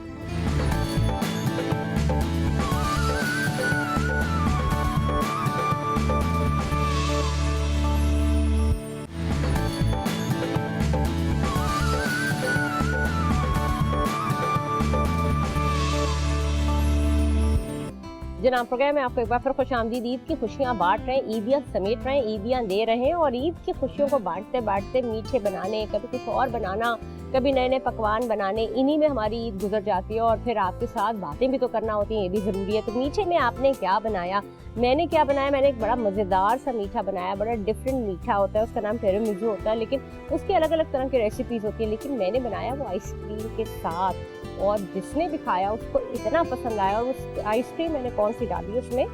जनाब प्रोग्राम में आपको एक बार फिर खुशामदीद। ईद की खुशियाँ बांट रहे हैं, ईदियाँ समेट रहे हैं, ईदियाँ दे रहे हैं और ईद की खुशियों को बांटते बांटते मीठे बनाने, कभी कुछ और बनाना, कभी नए नए पकवान बनाने, इन्हीं में हमारी ईद गुजर जाती है और फिर आपके साथ बातें भी तो करना होती हैं, ये भी ज़रूरी है। तो मीठे में आपने क्या बनाया? मैंने क्या बनाया? मैंने एक बड़ा मज़ेदार सा मीठा बनाया, बड़ा डिफरेंट मीठा होता है, उसका नाम टिरामिसू होता है, लेकिन उसकी अलग अलग तरह की रेसिपीज़ होती है, लेकिन मैंने बनाया वो आइसक्रीम के साथ और जिसने भी खाया उसको इतना पसंद आया। और उस आइसक्रीम मैंने कौन सी डाली उसमें,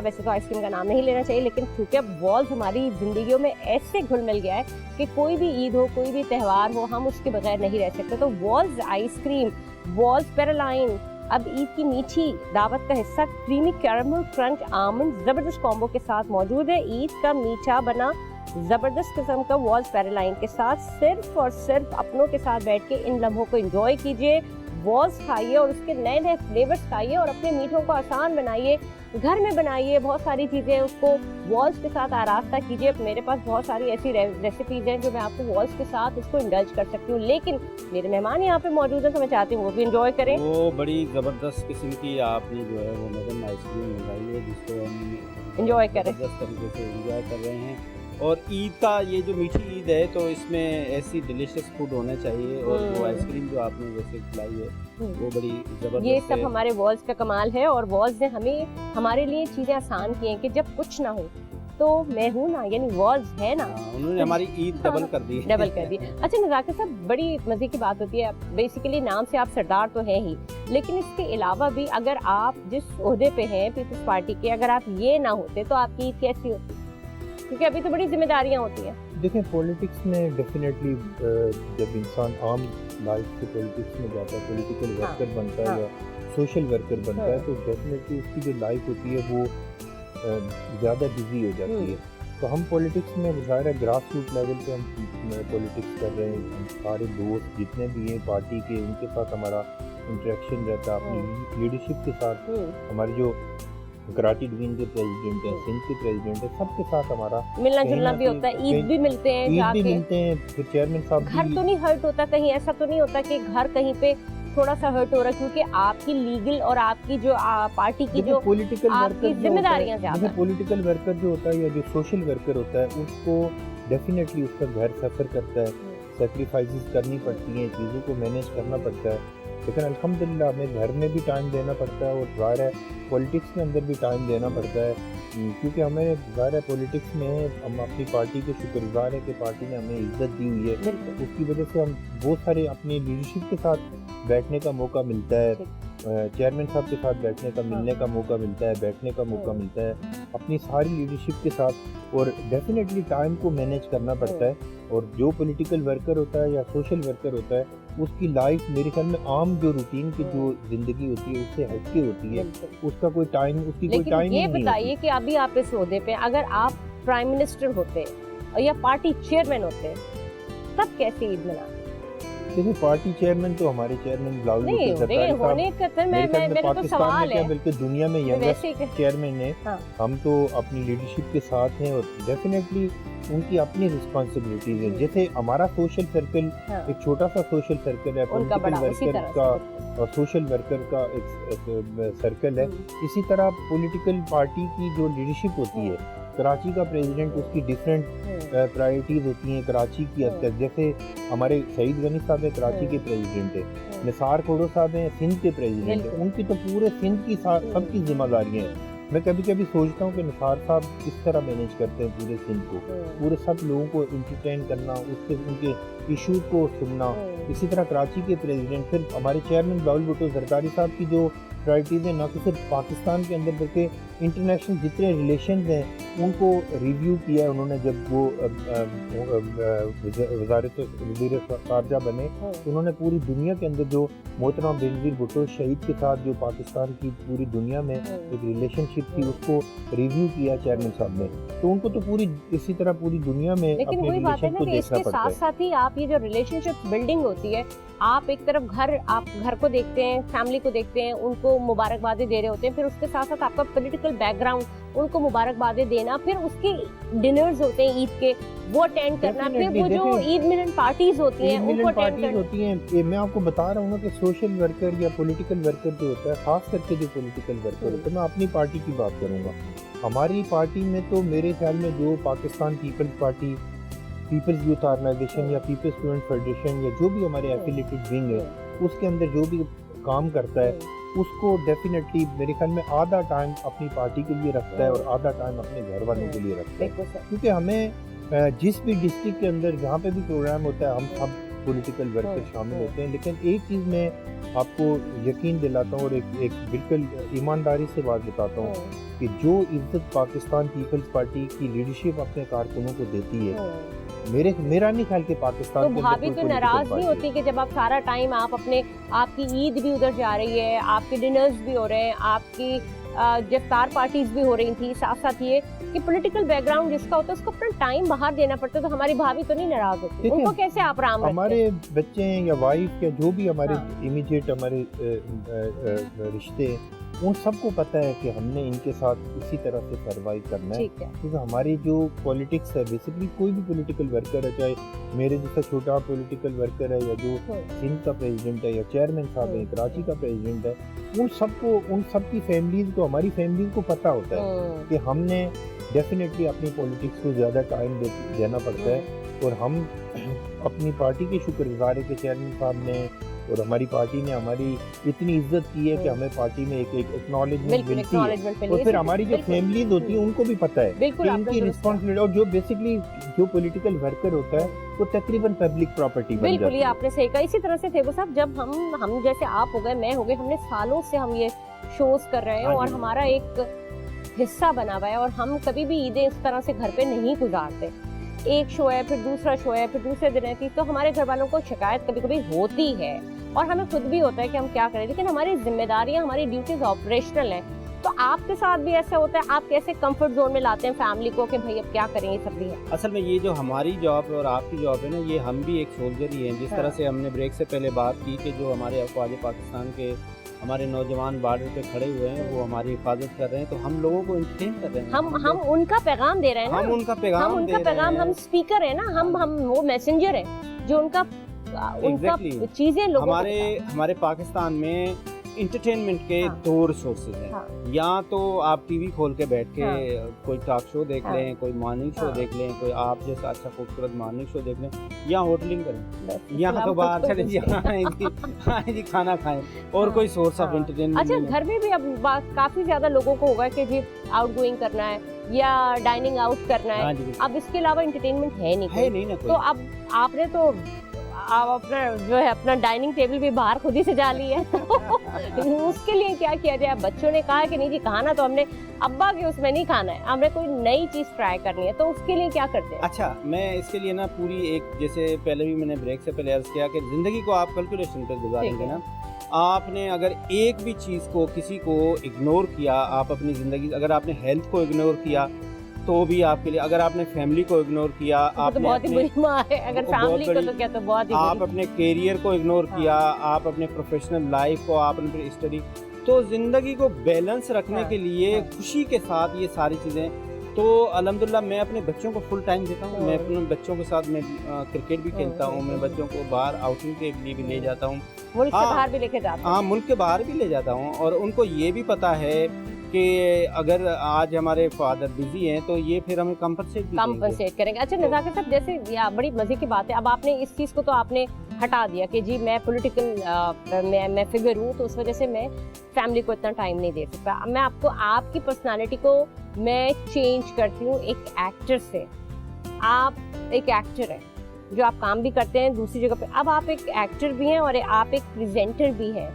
वैसे तो आइसक्रीम का नाम नहीं लेना चाहिए, लेकिन क्योंकि अब वॉल्स हमारी ज़िंदगियों में ऐसे घुल मिल गया है कि कोई भी ईद हो, कोई भी त्यौहार हो, हम उसके बगैर नहीं रह सकते। तो वॉल्स आइसक्रीम, वॉल्स पेरालाइन अब ईद की मीठी दावत का हिस्सा क्रीमी कैरमल क्रंच आमंड ज़बरदस्त कॉम्बो के साथ मौजूद है। ईद का मीठा बना ज़बरदस्त किस्म का वॉल्स पेरालाइन के साथ सिर्फ और सिर्फ अपनों के साथ बैठ के इन लम्हों को एंजॉय कीजिए, वॉल्स खाइए और उसके नए नए फ्लेवर्स खाइए और अपने मीठों को आसान बनाइए, घर में बनाइए, बहुत सारी चीज़ें उसको वॉल्स के साथ आरास्ता कीजिए। मेरे पास बहुत सारी ऐसी रेसिपीज़ हैं जो मैं आपको वॉल्स के साथ उसको इंडल्ज कर सकती हूँ, लेकिन मेरे मेहमान यहाँ पे मौजूद हैं तो मैं चाहती हूँ वो भी इंजॉय करें। वो बड़ी ज़बरदस्त किस्म की आपने जो है वो मैडम आइसक्रीम मंगाई है जिसको हम इंजॉय करें, ज़बरदस्त तरीके से इंजॉय कर रहे हैं। और ईद का ये जो मीठी ईद है तो इसमें ऐसी डिलीशियस फूड होना चाहिए और वो आइसक्रीम जो आपने जैसे खिलाई है वो बड़ी ज़बरदस्त ये सब हमारे वॉल्स का कमाल है और वॉल्स ने हमें हमारे लिए चीज़ें आसान की हैं कि जब कुछ ना हो तो मैं हूँ ना, यानी वॉल्स है ना, उन्होंने हमारी ईद डबल कर दी डबल कर दी। अच्छा नज़ाकत साहब, बड़ी मज़े की बात होती है, बेसिकली नाम से आप सरदार तो हैं ही, लेकिन इसके अलावा भी अगर आप जिस ओहदे पे हैं पीपल्स पार्टी के, अगर आप ये ना होते तो आपकी ईद कैसी होती? क्योंकि अभी तो बड़ी जिम्मेदारियां होती हैं। देखिए पॉलिटिक्स में डेफिनेटली जब इंसान आम लाइफ से पॉलिटिक्स में जाता है, पॉलिटिकल वर्कर बनता है या सोशल वर्कर बनता है, तो डेफिनेटली उसकी जो लाइफ होती है वो ज़्यादा बिजी हो जाती है। तो हम पॉलिटिक्स में ज़ाहिर है ग्रास रूट लेवल पे हम पॉलिटिक्स कर रहे हैं, हम सारे दोस्त जितने भी हैं पार्टी के उनके साथ हमारा इंटरेक्शन रहता है, अपनी लीडरशिप के साथ, हमारी जो कराची डिवीजन के प्रेसिडेंट हैं, सिंध के प्रेसिडेंट हैं, सबके साथ हमारा मिलना जुलना भी होता है, ईद भी मिलते हैं, ईद भी मिलते हैं, फिर चेयरमैन साहब घर तो नहीं हर्ट होता, कहीं ऐसा तो नहीं होता कि घर कहीं पे थोड़ा सा हर्ट हो रहा है क्योंकि आपकी लीगल और आपकी जो पार्टी की जो पॉलिटिकल आपकी जिम्मेदारियां ज्यादा, पॉलिटिकल वर्कर जो होता है या जो सोशल वर्कर होता है उसको डेफिनेटली उसका घर सफर करता है, सेक्रीफाइसेस करनी पड़ती हैं, चीज़ों को मैनेज करना पड़ता है, लेकिन अल्हम्दुलिल्लाह हमें घर में भी टाइम देना पड़ता है और ज़ाहिर है पॉलिटिक्स के अंदर भी टाइम देना पड़ता है, क्योंकि हमें ज़ाहिर है पॉलिटिक्स में हम अपनी पार्टी के शुक्रगुजार है कि पार्टी ने हमें इज्जत दी हुई है, उसकी वजह से हम बहुत सारे अपनी लीडरशिप के साथ बैठने का मौका मिलता है, चेयरमैन साहब के साथ बैठने का, मिलने का मौका मिलता है, बैठने का मौका मिलता है अपनी सारी लीडरशिप के साथ, और डेफिनेटली टाइम को मैनेज करना पड़ता है। और जो पॉलिटिकल वर्कर होता है या सोशल वर्कर होता है उसकी लाइफ मेरे ख्याल में आम जो रूटीन की जो जिंदगी होती है उससे हटके होती है, उसका कोई टाइम, उसकी कोई टाइम नहीं होती। ये बताइए कि अभी आप इस ओहदे पे अगर आप प्राइम मिनिस्टर होते या पार्टी चेयरमैन होते तब कैसे ईद मनाते हैं? देखिए पार्टी चेयरमैन तो हमारे चेयरमैन बिलावल नहीं भुट्टो सरदारी साहब होने का तो मेरा तो सवाल है बल्कि दुनिया में यंगेस्ट वैसे कि चेयरमैन है। हाँ। हम तो अपनी लीडरशिप के साथ हैं और डेफिनेटली उनकी अपनी रिस्पॉन्सिबिलिटीज है। हम्म। जैसे हमारा सोशल सर्कल हाँ, एक छोटा सा सोशल सर्कल है, उनका पॉलिटिकल बड़ा उसी वर्कर तरह का से। और सोशल वर्कर का एक सर्कल है। हम्म, इसी तरह पॉलिटिकल पार्टी की जो लीडरशिप होती है, कराची का प्रेसिडेंट उसकी डिफरेंट हम्म, प्रायोरिटीज होती हैं कराची की हद तक। जैसे हमारे सईद गनी साहब है कराची के प्रेसिडेंट है, निसार खोड़ो साहब हैं सिंध के प्रेसिडेंट है, बिल्कुल। उनकी तो पूरे सिंध की सबकी जिम्मेदारियां हैं। मैं कभी कभी सोचता हूँ कि निसार साहब किस तरह मैनेज करते हैं पूरे सिंध को, पूरे सब लोगों को इंटरटेन करना, उसके उनके इशूज को सुनना। इसी तरह कराची के प्रेसिडेंट, फिर हमारे चेयरमैन बिलावल भुट्टो सरदारी साहब की जो प्रायोरिटीज़ हैं, न कि सिर्फ पाकिस्तान के अंदर बल्कि इंटरनेशनल जितने रिलेशंस हैं उनको रिव्यू किया है उन्होंने। जब वो वज़ारत वज़ीर ख़ारजा बने तो उन्होंने पूरी दुनिया के अंदर जो मोहतरम बेनज़ीर भुट्टो शहीद के साथ जो पाकिस्तान की पूरी दुनिया में एक रिलेशनशिप थी उसको रिव्यू किया चेयरमैन साहब ने। तो उनको तो पूरी इसी तरह पूरी दुनिया में लेकिन अपने वही बात है रिलेशन ना को कि देखना इसके पड़ता साथ है। साथ ही आप ये जो रिलेशनशिप बिल्डिंग होती है, आप एक तरफ आप घर को देखते हैं, फैमिली को देखते हैं, उनको मुबारकबादें दे रहे होते हैं, फिर उसके साथ साथ आपका पॉलिटिकल बैकग्राउंड, उनको मुबारकबादें देना, फिर उसके डिनर्स होते हैं ईद के वो अटेंड करना, फिर वो जो ईद मिलन पार्टीज होती हैं उनको अटेंड पार्टीज करना। होती हैं। ये मैं आपको बता रहा हूँ ना कि सोशल वर्कर या पॉलिटिकल वर्कर जो होता है, खास करके जो पॉलिटिकल वर्कर होता है, मैं अपनी पार्टी की बात करूँगा। हमारी पार्टी में तो मेरे ख्याल में जो Pakistan Peoples Party, Peoples Youth Organisation या पीपल्स स्टूडेंट फेडरेशन या जो भी हमारे एफिलिएटेड विंग है उसके अंदर जो भी काम करता है उसको डेफिनेटली मेरे ख्याल में आधा टाइम अपनी पार्टी के लिए रखता है और आधा टाइम अपने घर वालों के लिए रखता है। बिल्कुल सर। क्योंकि हमें जिस भी डिस्ट्रिक्ट के अंदर जहाँ पे भी प्रोग्राम होता है हम सब पॉलिटिकल वर्कर शामिल होते हैं। लेकिन एक चीज़ मैं आपको यकीन दिलाता हूँ और एक बिल्कुल ईमानदारी से बात बताता हूँ कि जो इज्जत पाकिस्तान पीपल्स पार्टी की लीडरशिप अपने कारकुनों को देती है, मेरा नहीं ख्याल कि पाकिस्तान तो के अंदर भाभी कोई तो political नाराज नहीं party होती कि जब आप सारा टाइम आपकी ईद भी उधर जा रही है, आपके डिनर्स भी हो रहे हैं, आपकी इफ्तार पार्टीज भी हो रही थी, साथ साथ ये कि पॉलिटिकल बैकग्राउंड जिसका होता है उसको अपना टाइम बाहर देना पड़ता है, तो हमारी भाभी तो नहीं नाराज होती, देखिए, उनको कैसे आप राम रखते हैं? हमारे बच्चे हैं या वाइफ या जो भी हमारे हाँ। इमीडिएट हमारे रिश्ते हैं, उन सबको पता है कि हमने इनके साथ इसी तरह से सर्वाइव करना है। ठीक है। क्योंकि हमारी जो पॉलिटिक्स है, बेसिकली कोई भी पॉलिटिकल वर्कर है, चाहे मेरे जैसा छोटा पॉलिटिकल वर्कर है या जो सिंध का प्रेसिडेंट है या चेयरमैन साहब है, कराची का प्रेसिडेंट है, उन सब की फैमिलीज को, हमारी फैमिलीज को पता होता है कि हमने डेफिनेटली अपनी पॉलिटिक्स को ज़्यादा टाइम देना पड़ता है। और हम अपनी पार्टी के शुक्रगुजार है कि चेयरमैन साहब ने और हमारी पार्टी ने हमारी इतनी इज्जत की है कि हमें पार्टी में एक एक्नॉलेजमेंट मिलती है। और फिर हमारी जो फैमिलीज होती है उनको भी पता है कि इनकी रिस्पॉन्सिबिलिटी, और जो बेसिकली जो पॉलिटिकल वर्कर होता है वो तकरीबन पब्लिक प्रॉपर्टी बन बिल्कुल, जाती ये है। आपने सही कहा। इसी तरह से थे वो साहब, जब हम जैसे आप हो गए, मैं हो गई, हमने सालों से हम ये शोज कर रहे हैं हाँ और जी। हमारा एक हिस्सा बना हुआ है और हम कभी भी ईदें इस तरह से घर पे नहीं गुजारते। एक शो है, फिर दूसरा शो है, फिर दूसरे दिन है, तो हमारे घर वालों को शिकायत कभी कभी होती है और हमें खुद भी होता है कि हम क्या करें, लेकिन हमारी जिम्मेदारियां, हमारी ड्यूटीज ऑपरेशनल हैं। तो आपके साथ भी ऐसा होता है? आप कैसे कंफर्ट जोन में लाते हैं फैमिली को कि भाई अब क्या करें, ये सब भी है? असल में ये जो हमारी जॉब है और आपकी जॉब है ना, ये हम भी एक सोल्जर ही हैं। जिस तरह से हमने ब्रेक से पहले बात की कि जो हमारे अफवाज पाकिस्तान के हमारे नौजवान बॉर्डर पे खड़े हुए हैं वो हमारी हिफाजत कर रहे हैं, तो हम लोगों को इंटरटेन कर रहे हैं। हम उनका पैगाम दे रहे हैं ना, हम उनका पैगाम हम दे रहे हैं। हम स्पीकर है ना, हम वो मैसेंजर है जो उनका Exactly. चीजें लोगों को हमारे पाकिस्तान में इंटरटेनमेंट के हाँ। दो रिसोर्सेज हैं। हाँ। या तो आप टीवी खोल के बैठ के हाँ। कोई टॉक शो देख हाँ। लें, कोई मॉर्निंग शो हाँ। देख लें, कोई आप जैसा अच्छा खूबसूरत मॉर्निंग शो देख लें, या होटलिंग करें, बस, या इसके तो अलावा बाहर कुछ चले जी खाना खाएं और हाँ। कोई सोर्स ऑफ हाँ। एंटरटेनमेंट अच्छा, नहीं है। घर में भी अब काफी ज्यादा लोगों को होगा कि जी आउट गोइंग करना है या डाइनिंग आउट करना हाँ है, जी, अब इसके अलावा एंटरटेनमेंट है नहीं है कोई। नहीं ना तो कोई। अब आपने तो आप अपना जो है अपना डाइनिंग टेबल भी बाहर खुद ही सजा ली है तो उसके लिए क्या किया जाए? बच्चों ने कहा कि नहीं जी, खाना तो हमने अब्बा के उसमें नहीं खाना है, हमें कोई नई चीज ट्राई करनी है, तो उसके लिए क्या करते हैं? अच्छा, मैं इसके लिए ना पूरी एक, जैसे पहले भी मैंने ब्रेक से पहले अर्ज किया कि जिंदगी को आप कैलकुलेशन पर गुजारेंगे ना, आपने अगर एक भी चीज़ को, किसी को इग्नोर किया, आप अपनी ज़िंदगी, अगर आपने हेल्थ को इग्नोर किया तो भी आपके लिए, अगर आपने फैमिली को इग्नोर किया, तो आपने बहुत ही बुरी माँ है, अगर बहुत फैमिली को बड़ी- तो क्या, तो बहुत ही आप बुरी। अपने करियर को इग्नोर हाँ। किया, आप अपने प्रोफेशनल लाइफ को, आप अपनी स्टडी, तो ज़िंदगी को बैलेंस रखने हाँ, के लिए हाँ। खुशी के साथ ये सारी चीज़ें, तो अल्हम्दुलिल्लाह मैं अपने बच्चों को फुल टाइम देता हूँ। मैं अपने बच्चों के साथ मैं क्रिकेट भी खेलता हूँ, मैं बच्चों को बाहर आउटिंग के लिए भी ले जाता हूँ, मुल्क से हाँ। बाहर भी लेके जाते हैं। हाँ, मुल्क के बाहर भी ले जाता हूँ, और उनको ये भी पता है कि अगर आज हमारे फादर बिजी हैं तो ये फिर हमें कंपनसेट भी देंगे। कंपनसेट करेंगे। अच्छा नज़ाकत साहब, जैसे या बड़ी मजे की बात है, अब आपने इस चीज़ को तो आपने हटा दिया कि जी मैं पॉलिटिकल मैं फिगर हूँ, तो उस वजह से मैं फैमिली को इतना टाइम नहीं दे सकता। अब मैं आपको आपकी पर्सनालिटी को मैं चेंज करती हूँ एक एक्टर से। आप एक एक्टर हैं जो आप काम भी करते हैं दूसरी जगह पे, अब आप एक एक्टर भी हैं और आप एक प्रेजेंटर भी हैं।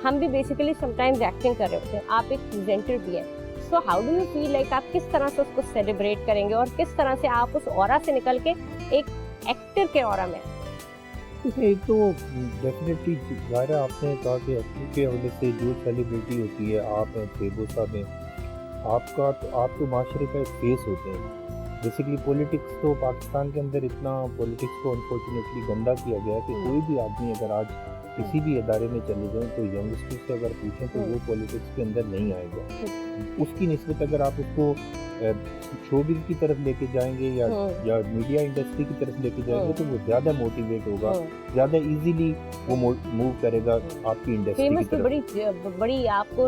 हम भी बेसिकली समटाइम्स एक्टिंग कर रहे होते हैं, आप एक प्रेजेंटर भी हैं। So how do you feel like आप किस तरह से उसको सेलिब्रेट करेंगे और किस तरह से आप उस ऑरा से निकल के एक एक्टर के ऑरा में? एक तो डेफिनेटली ज़ाहिर है, आपने कहा कि एक्टर के हवाले से जो सेलिब्रिटी होती है, आप हैं, फेबो साहब हैं, आप तो माशरे का एक फेस होते हैं। बेसिकली पॉलिटिक्स तो पाकिस्तान के अंदर इतना पॉलिटिक्स को अनफॉर्चुनेटली गंदा किया गया है कि कोई भी आदमी अगर आज किसी भी इदारे में चले जाएं तो यंगस्टर से अगर पूछें तो वो पॉलिटिक्स के अंदर नहीं आएगा। उसकी निस्बत अगर आप उसको शोबिज़ की तरफ लेके जाएंगे या मीडिया इंडस्ट्री की तरफ लेके जाएंगे तो वो ज़्यादा मोटिवेट होगा, ज़्यादा इजीली वो मूव करेगा आपकी इंडस्ट्री की फेमस तो तरफ। बड़ी आपको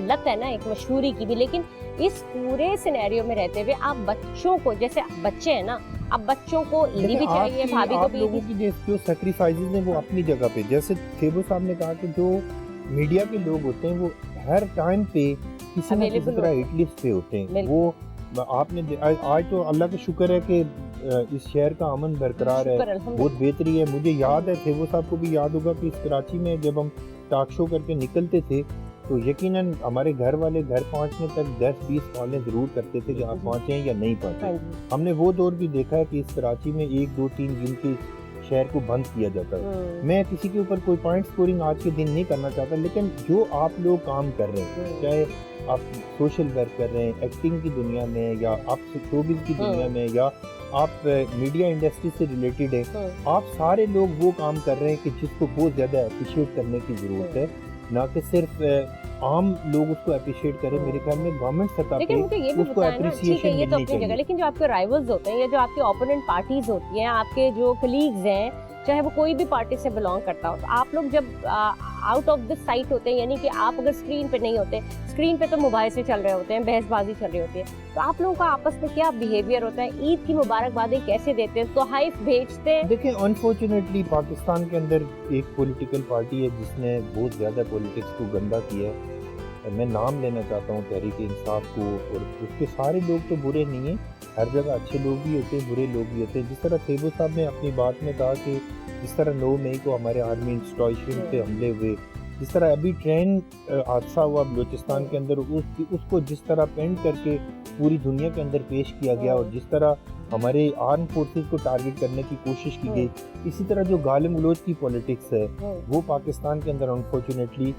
लत है ना एक मशहूरी की भी, लेकिन इस पूरे सिनेरियो में रहते हुए आप बच्चों को, जैसे बच्चे हैं ना, अब बच्चों को ईदी भी चाहिए, भाभी को आप भी लोगों की जो सैक्रिफाइसेस हैं वो अपनी जगह पे, जैसे फेबो साहब ने कहा कि जो मीडिया के लोग होते हैं वो हर टाइम पे किसी न किसी तरह हिट लिस्ट पे होते हैं। वो आपने आज तो अल्लाह का शुक्र है कि इस शहर का अमन बरकरार है, बहुत बेहतरी है। मुझे याद है, फेबो साहब को भी याद होगा कि इस कराची में जब हम टॉक शो करके निकलते थे तो यकीनन हमारे घर वाले घर पहुंचने तक 10-20 कॉलें जरूर करते थे कि आप पहुंचे या नहीं पहुंचे। हमने वो दौर भी देखा है कि इस कराची में 1-2-3 गिन के शहर को बंद किया जाता है। मैं किसी के ऊपर कोई पॉइंट स्कोरिंग आज के दिन नहीं करना चाहता, लेकिन जो आप लोग काम कर रहे हैं, चाहे आप सोशल वर्क कर रहे हैं एक्टिंग की दुनिया में या आप शोबिज़ की दुनिया में या आप मीडिया इंडस्ट्री से रिलेटेड है, आप सारे लोग वो काम कर रहे हैं कि जिसको बहुत ज़्यादा अप्रिशिएट करने की ज़रूरत है, ना कि सिर्फ आम लोग उसको अप्रिशिएट करें। मेरे ख्याल में गवर्नमेंट सतह पे मुझे ये भी उसको बताया ना, ठीक है ये तो अपनी जगह, लेकिन जो आपके राइवल्स होते हैं या जो आपके ओपोनेंट पार्टीज होती हैं, आपके जो कलीग्स हैं, चाहे वो कोई भी पार्टी से बिलोंग करता हो, तो आप लोग जब आउट ऑफ द साइट होते हैं, यानी कि आप अगर स्क्रीन पे नहीं होते, स्क्रीन पे तो मोबाइल से चल रहे होते हैं, बहसबाजी चल रही होती है, तो आप लोगों का आपस में क्या बिहेवियर होता है? ईद की मुबारकबादें कैसे देते हैं? तोहफ़ भेजते हैं? देखिए, अनफॉर्चुनेटली पाकिस्तान के अंदर एक पॉलिटिकल पार्टी है जिसने बहुत ज़्यादा पॉलिटिक्स को गंदा किया है। मैं नाम लेना चाहता हूँ तहरीक इंसाफ को, और उसके सारे लोग तो बुरे नहीं हैं, हर जगह अच्छे लोग भी होते हैं, बुरे लोग भी होते हैं। जिस तरह फेबो साहब ने अपनी बात में कहा कि जिस तरह 9 मई को हमारे आर्मी इंस्टॉलेशन पे हमले हुए, जिस तरह अभी ट्रेन हादसा हुआ बलूचिस्तान के अंदर, उसको जिस तरह पेंट करके पूरी दुनिया के अंदर पेश किया गया और जिस तरह हमारे आर्म फोर्सेस को टारगेट करने की कोशिश की गई, इसी तरह जो गालिब गलौज की पॉलिटिक्स है वो पाकिस्तान के अंदर अनफॉर्चुनेटली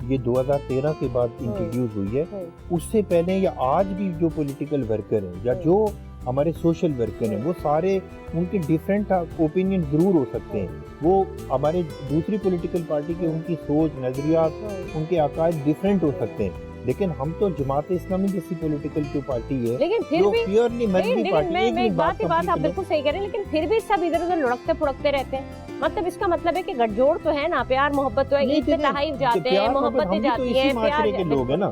ये 2013 के बाद इंट्रोड्यूस हुई है। उससे पहले या आज भी जो पॉलिटिकल वर्कर हैं या जो हमारे सोशल वर्कर हैं, वो सारे उनके डिफरेंट ओपिनियन ज़रूर हो सकते हैं, वो हमारे दूसरी पॉलिटिकल पार्टी के उनकी सोच, नज़रियात, उनके अकायद डिफरेंट हो सकते हैं, लेकिन हम तो जमात इस्लामी जैसी पॉलिटिकल जो पार्टी है, लेकिन फिर भी प्योरली मजहबी पार्टी है। मैं एक बात आप बिल्कुल सही कह रहे हैं, लेकिन फिर भी सब इधर उधर लुढ़कते फुड़कते रहते हैं। मतलब इसका मतलब है कि गठजोड़ तो है ना, प्यार मोहब्बत तो है, ईद पे तहफ़ जाते हैं, मोहब्बतें जाती हैं, माशरे के लोग हैं ना।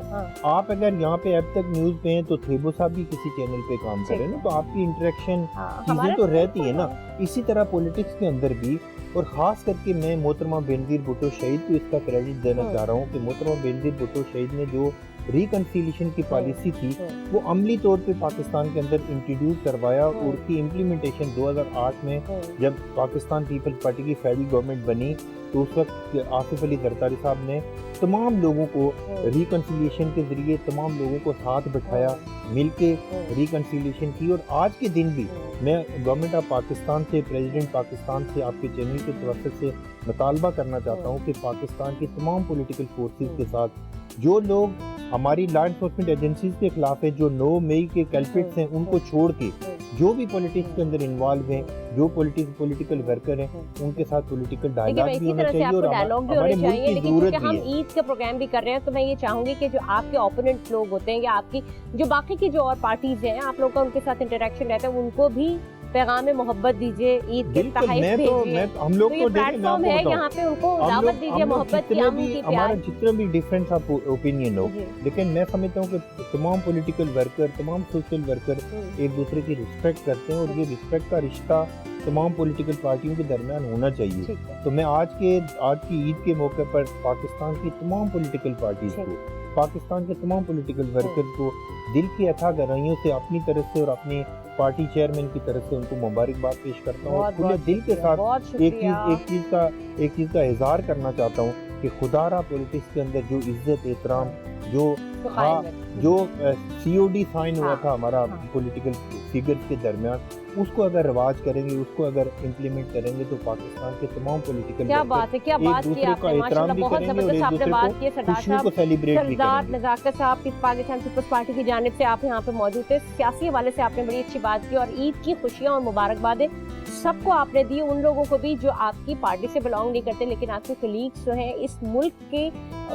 आप अगर यहाँ पे अब तक न्यूज़ पे हैं तो थेबो साहब भी किसी चैनल पे काम कर रहे हैं ना, तो आपकी इंटरेक्शन चीज़ें तो रहती है ना। इसी तरह पॉलिटिक्स के अंदर भी, और ख़ास करके मैं मोहतरमा बेनज़ीर भुट्टो शहीद को इसका क्रेडिट देना चाह रहा हूँ कि मोहतरमा बेनज़ीर भुट्टो शहीद ने जो रिकन्सिलिएशन की पॉलिसी थी वो अमली तौर पे पाकिस्तान के अंदर इंट्रोड्यूस करवाया, और उसकी इम्प्लीमेंटेशन 2008 में जब पाकिस्तान पीपल्स पार्टी की फेडरल गवर्नमेंट बनी तो उस वक्त आसिफ अली जरदारी साहब ने तमाम लोगों को रिकन्सिलिएशन के ज़रिए तमाम लोगों को साथ बिठाया, मिलके रिकन्सिलिएशन की। और आज के दिन भी मैं गवर्नमेंट ऑफ पाकिस्तान से, प्रेसिडेंट पाकिस्तान से, आपके चैनल की तरफ से मुतालबा करना चाहता हूँ कि पाकिस्तान की तमाम पॉलिटिकल फोर्सेस के साथ जो लोग हमारी लॉ एनफोर्समेंट एजेंसीज के खिलाफ है, जो 9 मई के कैल्पिट्स हैं उनको छोड़ के जो भी पॉलिटिक्स के अंदर इन्वॉल्व हैं, जो पॉलिटिकल वर्कर हैं, उनके साथ पॉलिटिकल डायलॉग भी होना चाहिए और हमारे मुल्क की जरूरत भी हम है। ईद का प्रोग्राम भी कर रहे हैं, तो मैं ये चाहूंगी कि जो आपके ओपोनेंट लोग होते हैं या आपकी जो बाकी की जो और पार्टीज हैं, आप लोगों का उनके साथ इंटरेक्शन रहता है, उनको भी पैगाम मोहब्बत दीजिए, ईद के तहफ़्फ़ुज़ भेजिए। हम लोग तो प्लेटफॉर्म है, यहाँ पे उनको दावत दीजिए मोहब्बत की, अमन की, हमारा प्यार। जितना भी डिफरेंस ऑफ ओपिनियन हो, लेकिन मैं समझता हूँ कि तमाम पॉलिटिकल वर्कर, तमाम सोशल वर्कर एक दूसरे की रिस्पेक्ट करते हैं और ये रिस्पेक्ट का रिश्ता तमाम पॉलिटिकल पार्टियों के दरमियान होना चाहिए। तो मैं आज की ईद के मौके पर पाकिस्तान की तमाम पॉलिटिकल पार्टीज को, पाकिस्तान के तमाम पॉलिटिकल वर्कर को दिल की अथाह गहराइयों से अपनी तरफ से और अपने पार्टी चेयरमैन की तरफ से उनको मुबारकबाद पेश करता हूँ और खुले दिल के साथ एक चीज़ का इजहार करना चाहता हूँ कि खुदारा पॉलिटिक्स के अंदर जो इज्जत एहतराम जो COD साइन हुआ था हमारा पॉलिटिकल फिगर्स के दरमियान, उसको अगर रिवाज करेंगे, उसको अगर इम्प्लीमेंट करेंगे तो पाकिस्तान के तमाम पॉलिटिकल क्या बात है, क्या बात की आपने, माशाल्लाह बहुत जबरदस्त आपने बात की है। सरदार नज़ाकत साहब पाकिस्तान पीपल्स पार्टी की जानिब से आप यहाँ पे मौजूद थे, सियासी हवाले से आपने बड़ी अच्छी बात की और ईद की खुशियाँ और मुबारकबादें सबको आपने दी, उन लोगों को भी जो आपकी पार्टी से बिलोंग नहीं करते लेकिन आपके कलीग्स जो हैं इस मुल्क के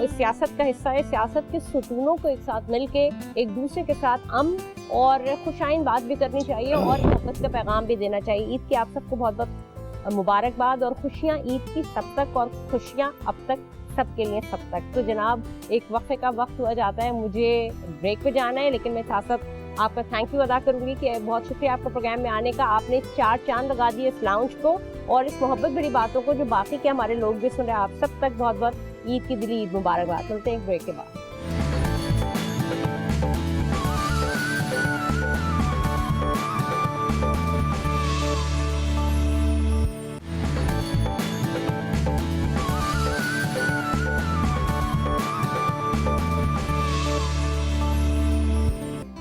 सियासत का हिस्सा है, सियासत के सुतूनों को एक साथ मिलके एक दूसरे के साथ अमन और खुशाइन बात भी करनी चाहिए और मोहब्बत का पैगाम भी देना चाहिए। ईद की आप सबको बहुत बहुत मुबारकबाद और खुशियाँ ईद की सब तक और खुशियाँ अब तक सबके लिए सब तक। तो जनाब एक वक्फे का वक्त हुआ जाता है, मुझे ब्रेक पे जाना है, लेकिन मैं साथ साथ आपका थैंक यू अदा करूंगी कि बहुत शुक्रिया आपका प्रोग्राम में आने का। आपने 4 चांद लगा दिए इस लाउंज को और इस मोहब्बत भरी बातों को जो बाकी के हमारे लोग भी सुन रहे हैं। आप सब तक बहुत बहुत ईद की दिली ईद मुबारकबाद। मिलते हैं एक ब्रेक के बाद।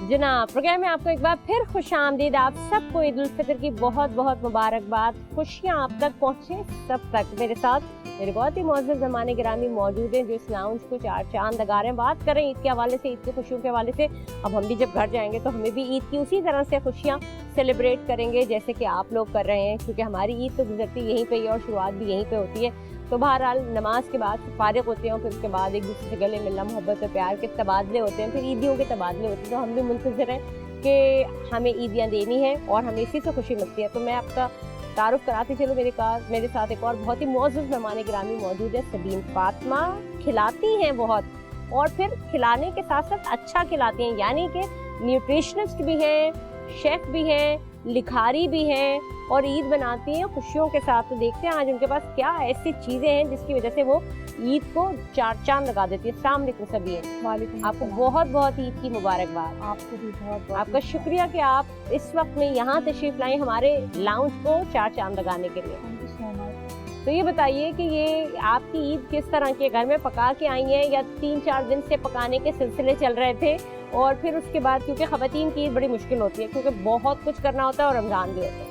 जनाब प्रोग्राम में आपको एक बार फिर खुशामदीद। आप सबको ईद उल फितर की बहुत बहुत मुबारकबाद। खुशियाँ आप तक पहुँचे सब तक। मेरे साथ मेरे बहुत ही मौजूद ज़माने गिरामी मौजूद हैं जो इस लाउंज को 4 चांद लगा रहे हैं। बात करें ईद के हवाले से, ईद की खुशियों के हवाले से। अब हम भी जब घर जाएंगे तो हमें भी ईद की उसी तरह से खुशियाँ सेलिब्रेट करेंगे जैसे कि आप लोग कर रहे हैं, क्योंकि हमारी ईद तो गुजरती यहीं पे ही और शुरुआत भी यहीं पे होती है। तो बहरहाल नमाज के बाद फारिग होते हैं, फिर उसके बाद एक दूसरे से गले मिलना, मोहब्बत और प्यार के तबादले होते हैं, फिर ईदियों के तबादले होते हैं। तो हम भी मुंतज़िर हैं कि हमें ईदियाँ देनी है और हमें इसी से खुशी मिलती है। तो मैं आपका तारुफ कराती चलो, मेरे साथ एक और बहुत ही मौजूद मेहमान गिरामी मौजूद है, सबीन फातिमा। खिलाती हैं बहुत और फिर खिलाने के साथ साथ अच्छा खिलाती हैं, यानी कि न्यूट्रिशनिस्ट भी हैं, शेफ़ भी हैं, लिखारी भी हैं और ईद बनाती हैं खुशियों के साथ। तो देखते हैं आज उनके पास क्या ऐसी चीज़ें हैं जिसकी वजह से वो ईद को 4 चांद लगा देती है। अस्सलाम वालेकुम सबीन। वालेकुम आपको बहुत बहुत ईद की मुबारकबाद। आपको भी बहुत आपका शुक्रिया कि आप इस वक्त में यहाँ तशरीफ लाए हमारे लाउंज को 4 चांद लगाने के लिए। Thank you so much. तो ये बताइए कि ये आपकी ईद किस तरह के घर में पका के आई हैं या 3-4 दिन से पकाने के सिलसिले चल रहे थे और फिर उसके बाद, क्योंकि ख़वातीन की ईद बड़ी मुश्किल होती है क्योंकि बहुत कुछ करना होता है और रमज़ान भी होता है।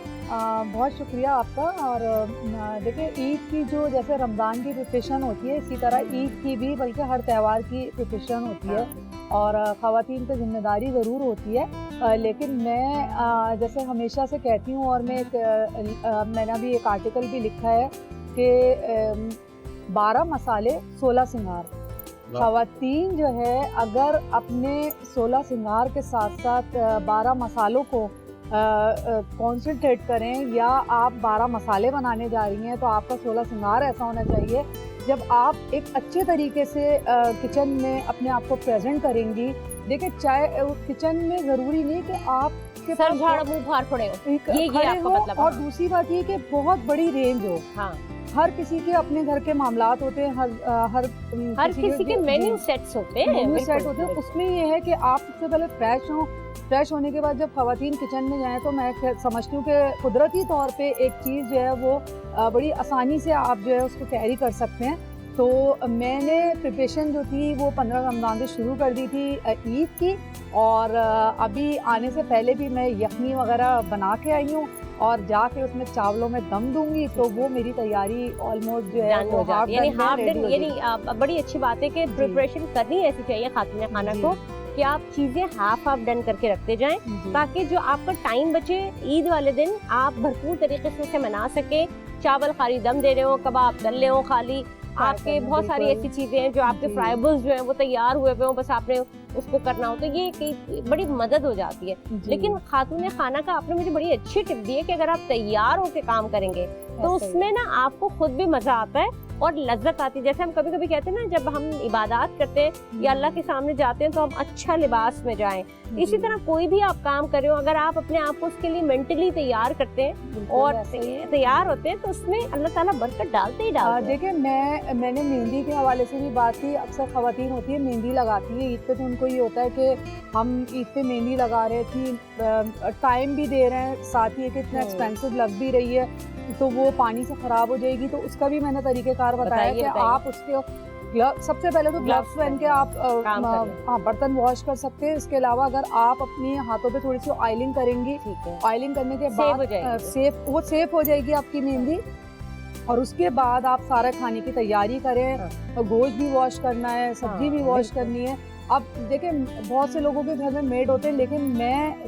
बहुत शुक्रिया आपका। और देखिए ईद की जो जैसे रमज़ान की प्रिपरेशन होती है इसी तरह ईद की भी, बल्कि हर त्यौहार की प्रिपरेशन होती है और ख़वातीन पर जिम्मेदारी ज़रूर होती है। लेकिन मैं जैसे हमेशा से कहती हूँ और मैंने अभी एक आर्टिकल भी लिखा है कि 12 मसाले 16 सिंगार। ख़वातीन जो है अगर अपने 16 सिंगार के साथ साथ 12 मसालों को कॉन्सेंट्रेट करें, या आप 12 मसाले बनाने जा रही हैं तो आपका 16 सिंगार ऐसा होना चाहिए जब आप एक अच्छे तरीके से किचन में अपने आप को प्रेजेंट करेंगी। देखिए चाहे किचन में ज़रूरी नहीं कि आप सर झाड़ मुंह फाड़ पड़े हो, ये आपका मतलब। और दूसरी बात ये कि बहुत बड़ी रेंज हो। हाँ, हर किसी के अपने घर के मामलात होते हैं, हर किसी के मेन्यू सेट्स होते हैं, मेन्यू सेट होते हैं। उसमें ये है कि आप सबसे पहले फ्रेश होने के बाद जब ख़वातीन किचन में जाएं तो मैं समझती हूँ कि कुदरती तौर पे एक चीज़ जो है वो बड़ी आसानी से आप जो है उसको कैरी कर सकते हैं। तो मैंने प्रिपरेशन जो थी वो 15 रमज़ान से शुरू कर दी थी ईद की, और अभी आने से पहले भी मैं यखनी वगैरह बना के आई हूँ और जाके उसमें चावलों में दम दूंगी तो वो मेरी तैयारी ऑलमोस्ट जो है डन वो हो जाती है, यानी हाफ ready डन। हो यानी जाएगी। बड़ी अच्छी बात है कि प्रिपरेशन करनी ऐसी चाहिए खातून खाना जी। को कि आप चीजें हाफ डन करके रखते जाएं, जी। ताकि जो आपका टाइम बचे ईद वाले दिन आप भरपूर तरीके से उसे मना सके। चावल खाली दम दे रहे हो, कबाब तल रहे हो खाली, आपके बहुत सारी ऐसी चीजें हैं जो आपके जी। फ्राइबल्स जो हैं वो तैयार हुए हुए हो, बस आपने उसको करना हो, तो ये कई बड़ी मदद हो जाती है। जी। लेकिन खातून खाना का आपने मुझे बड़ी अच्छी टिप दी है कि अगर आप तैयार होकर काम करेंगे तो ऐसा ही। उसमें ना आपको खुद भी मजा आता है और लज्जत आती है। जैसे हम कभी कभी कहते हैं ना, जब हम इबादत करते हैं या अल्लाह के सामने जाते हैं तो हम अच्छा लिबास में जाएं। इसी जी। तरह कोई भी आप काम कर रहे हो, अगर आप अपने आप को उसके लिए मेंटली तैयार करते हैं बिल्कुल और ऐसा ही है। तैयार होते हैं तो उसमें अल्लाह ताला बरकत डालते ही डालते हैं। देखिए मैंने मेहंदी के हवाले से भी बात की। अक्सर खवातीन होती है मेहंदी लगाती है ईद पे, तो उनको ये होता है कि हम ईद पे मेहंदी लगा रहे थी, टाइम भी दे रहे हैं, साथ ही कि इतना एक्सपेंसिव लग भी रही है तो वो पानी से खराब हो जाएगी। तो उसका भी मैंने तरीकेकार बताया कि बताइए। आप उसके सबसे पहले तो ग्लव्स पहन के आप काम कर लें। हाँ बर्तन वॉश कर सकते हैं। इसके अलावा अगर आप अपने हाथों पे थोड़ी सी ऑयलिंग करेंगी, ठीक है, ऑयलिंग करने के सेव हो बाद जाएगी। सेफ हो जाएगी आपकी मेहंदी। और उसके बाद आप सारा खाने की तैयारी करें। हाँ। गोश्त भी वॉश करना है, सब्जी हाँ, भी वॉश बिल्कुल। करनी है। अब देखिए बहुत से लोगों के घर में मेड होते हैं, लेकिन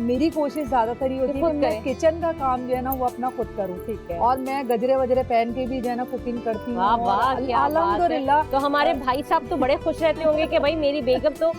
मेरी कोशिश ज्यादातर ये होती है खुद कि मैं करें। किचन का काम जो है ना वो अपना खुद करूँ। ठीक है। और मैं गजरे वजरे पहन के भी जो है ना कुकिंग करती हूँ। वाह वाह, और क्या बात है। अल्हम्दुलिल्लाह। तो हमारे भाई साहब तो बड़े खुश रहते होंगे कि भाई मेरी बेगम तो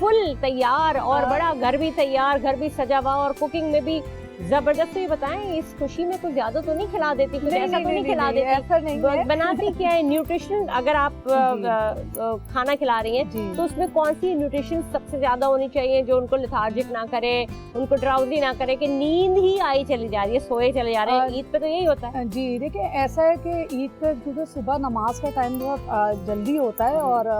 फुल तैयार और बड़ा घर भी तैयार, घर भी सजा हुआ और कुकिंग में भी जबरदस्त। ये बताएं, इस खुशी में कुछ ज्यादा तो नहीं खिला देती, कुछ ऐसा तो नहीं खिला देती? ऐसा नहीं है। बनाती क्या है न्यूट्रिशन? अगर आप खाना खिला रही हैं जी। तो उसमें कौन सी न्यूट्रिशन सबसे ज्यादा होनी चाहिए जो उनको लेथार्जिक ना करे, उनको ड्राउजी ना करे कि नींद ही आई चली जा रही है, सोए चले जा रहे हैं? ईद पे तो यही होता है। जी देखिए ऐसा है कि ईद पे क्योंकि सुबह नमाज का टाइम बहुत जल्दी होता है और